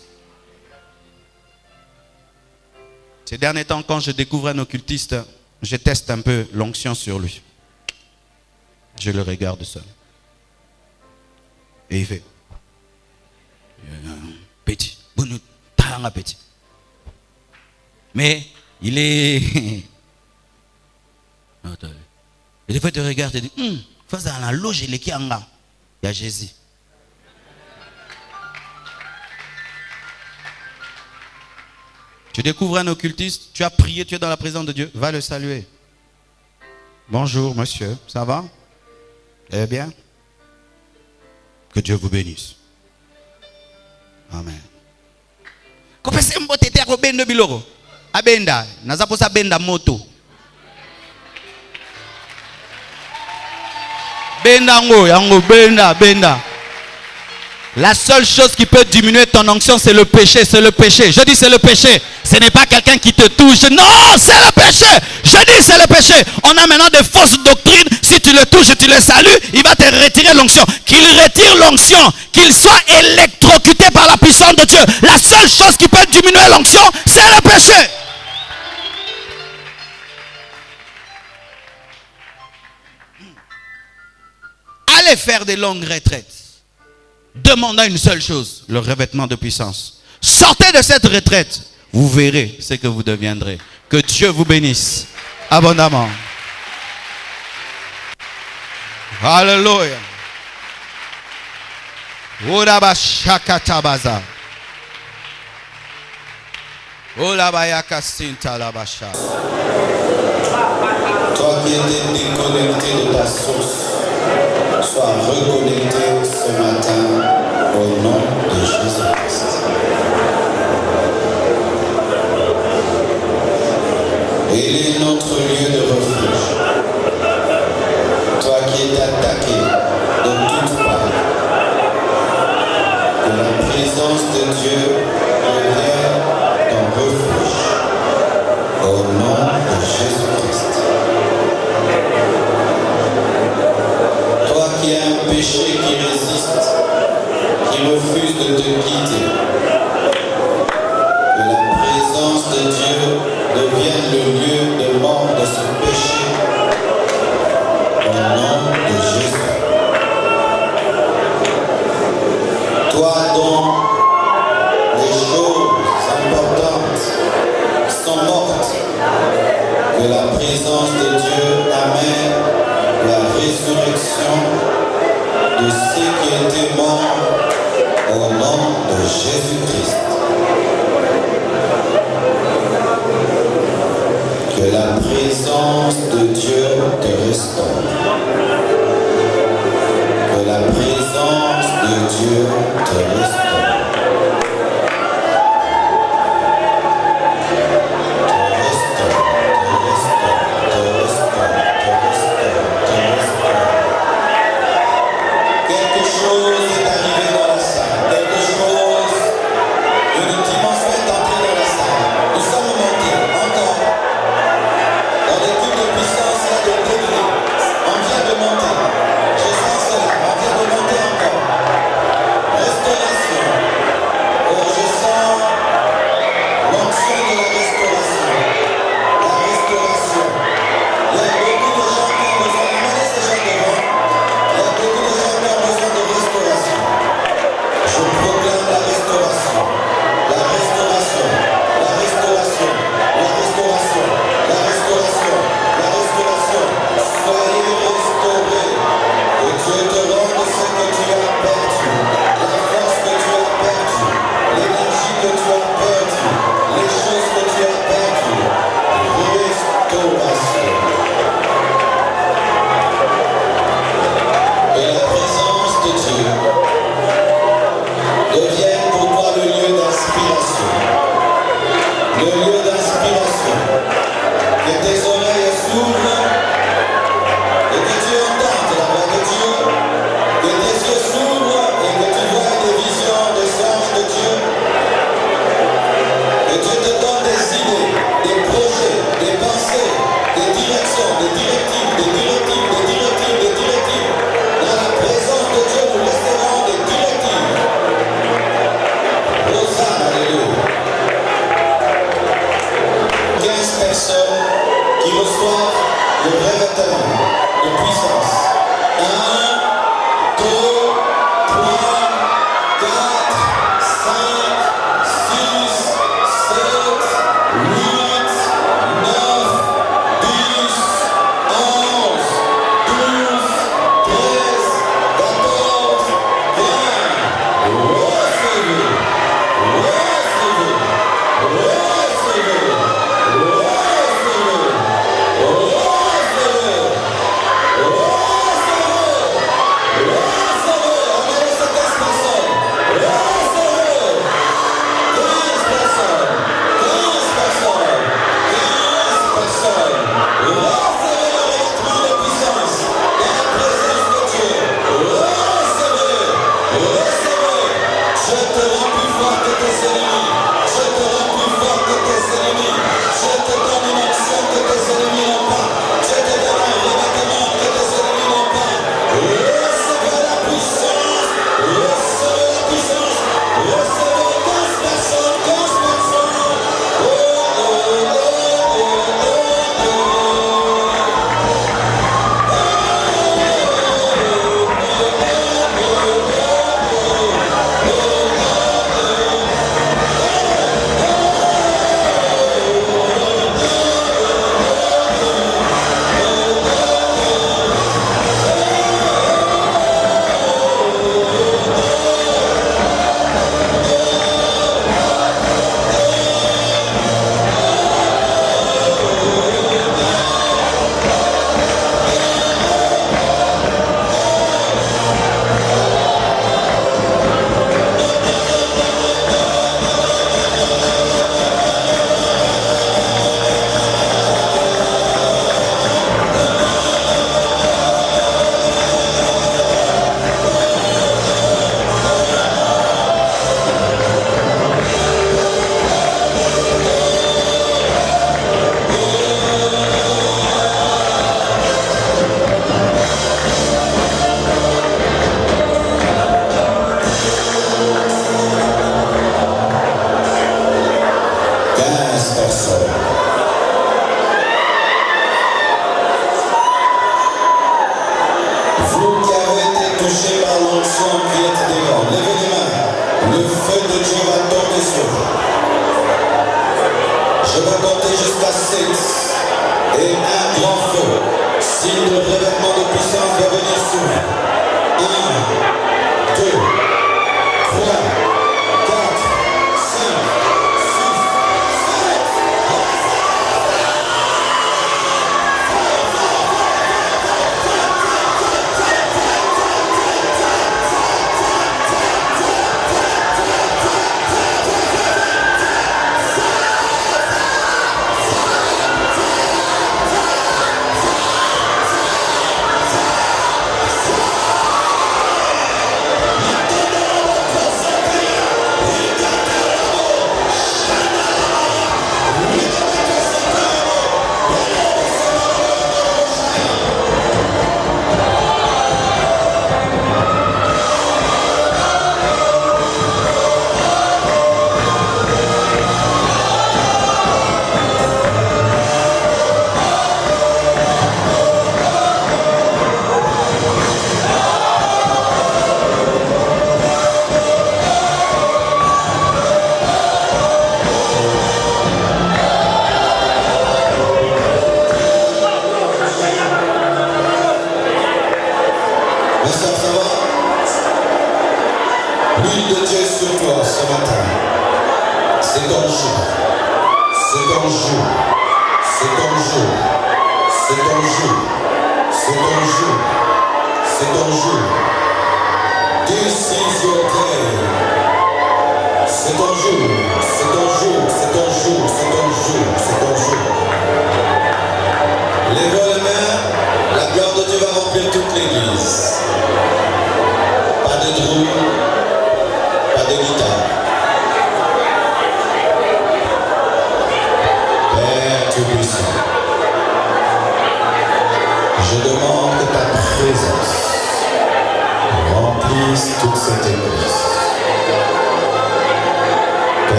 Ces derniers temps, quand je découvre un occultiste, je teste un peu l'onction sur lui. Je le regarde seul. Et il fait petit, petit. Mais il est. Et des fois, tu regardes et tu dis face à la loge, il y a Jésus. Tu découvres un occultiste, tu as prié, tu es dans la présence de Dieu, va le saluer. Bonjour monsieur, ça va? Eh bien? Que Dieu vous bénisse. Amen. Kopese mbote te akobendo biloko. Abenda, nazaposa benda moto. Benda ngo, yango benda, benda. La seule chose qui peut diminuer ton onction, c'est le péché, c'est le péché. Je dis c'est le péché. Ce n'est pas quelqu'un qui te touche. Non, c'est le péché. Je dis c'est le péché. On a maintenant des fausses doctrines. Si tu le touches, tu le salues, il va te retirer l'onction. Qu'il retire l'onction, qu'il soit électrocuté par la puissance de Dieu. La seule chose qui peut diminuer l'onction, c'est le péché. Allez faire des longues retraites. Demandant une seule chose, le revêtement de puissance. Sortez de cette retraite, vous verrez ce que vous deviendrez. Que Dieu vous bénisse abondamment. Alléluia. Oraba shakatabaza. Olabayaka sintalabasha. Toi qui étais déconnecté de ta source, sois reconnecté ce matin au nom de Jésus-Christ. Il est notre lieu de refuge. Toi qui es attaqué de toutes parts, que la présence de Dieu devienne ton refuge au nom de Jésus-Christ. Qui a un péché qui résiste, qui refuse de te quitter. Que la présence de Dieu devienne le lieu de mort de ce péché. Au nom de Jésus. Toi dont les choses importantes sont mortes, que la présence de Dieu amène la résurrection de ceux qui étaient morts au nom de Jésus-Christ. Que la présence de Dieu te restaure. Que la présence de Dieu te restaure. le revêtement de puissance. 1, 2, 3, 4, 5, 6, 7, 8, 9, 10, 11, 12, 13, 14, 20. Recevez, recevez, recevez, recevez,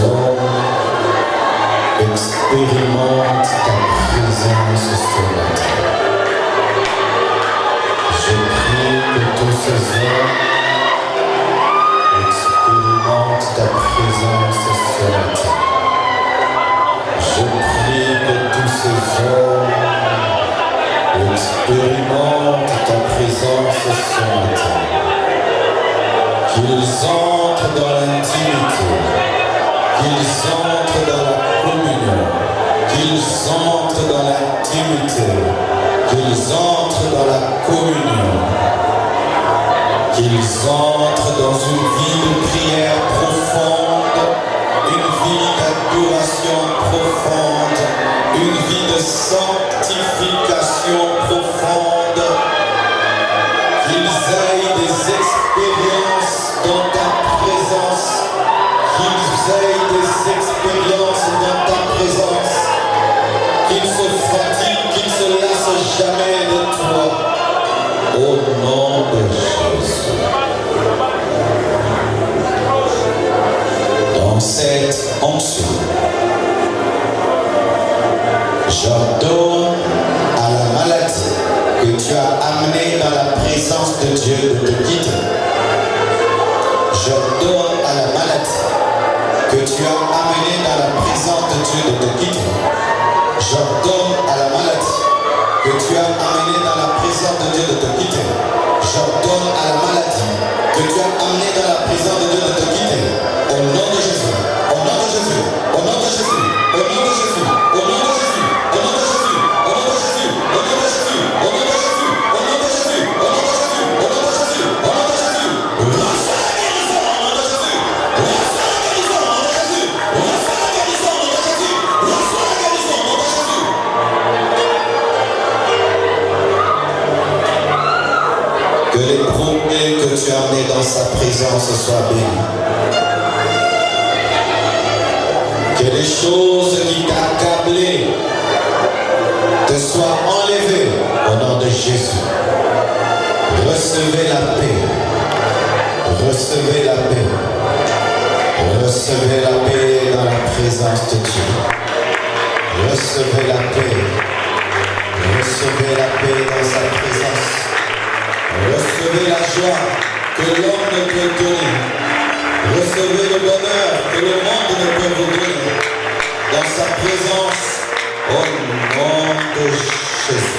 hommes expérimentent ta présence ce matin. Je prie que tous ces hommes expérimentent ta présence ce matin. Je prie que tous ces hommes expérimentent ta présence ce matin. Qu'ils entrent dans l'intimité, qu'ils entrent dans la communion, qu'ils entrent dans l'intimité, qu'ils entrent dans la communion, qu'ils entrent dans une vie de prière profonde, une vie d'adoration profonde, une vie de sanctification profonde, qu'ils aient des expériences dans ta présence, qu'ils aient des expériences dans ta présence, qu'ils se fatiguent, qu'ils se lassent jamais de toi, au nom de Jésus. Dans cette onction, j'ordonne à la maladie que tu as amenée dans la présence de Dieu de te quitter. J'ordonne à la maladie que tu as amenée dans la présence de Dieu de te quitter. J'ordonne à la maladie que tu as amenée dans la présence de Dieu de te quitter. J'ordonne à la maladie que tu as amenée dans la présence de Dieu de te quitter. Au nom de Jésus, au nom de Jésus, au nom de Jésus, au nom de Jésus, au nom de Jésus, au nom de Jésus, au nom de Jésus, au nom de Jésus, au nom de Jésus, au nom de Jésus, au nom de Jésus, au nom de Jésus, au nom de Jésus. Reçois la guérison au nom de Jésus. Reçois la guérison au nom de Jésus. Reçois la guérison au nom de Jésus. Reçois la guérison au nom de Jésus. Que les problèmes que tu as amenés dans sa présence soient bénis. Que les choses qui t'accablaient te soient enlevées au nom de Jésus. Recevez la paix. Recevez la paix. Recevez la paix dans la présence de Dieu. Recevez la paix. Recevez la paix dans sa présence. Recevez la joie que l'homme ne peut donner. Recevez le bonheur que le monde ne peut vous donner. Dans sa présence, au nom de Jésus.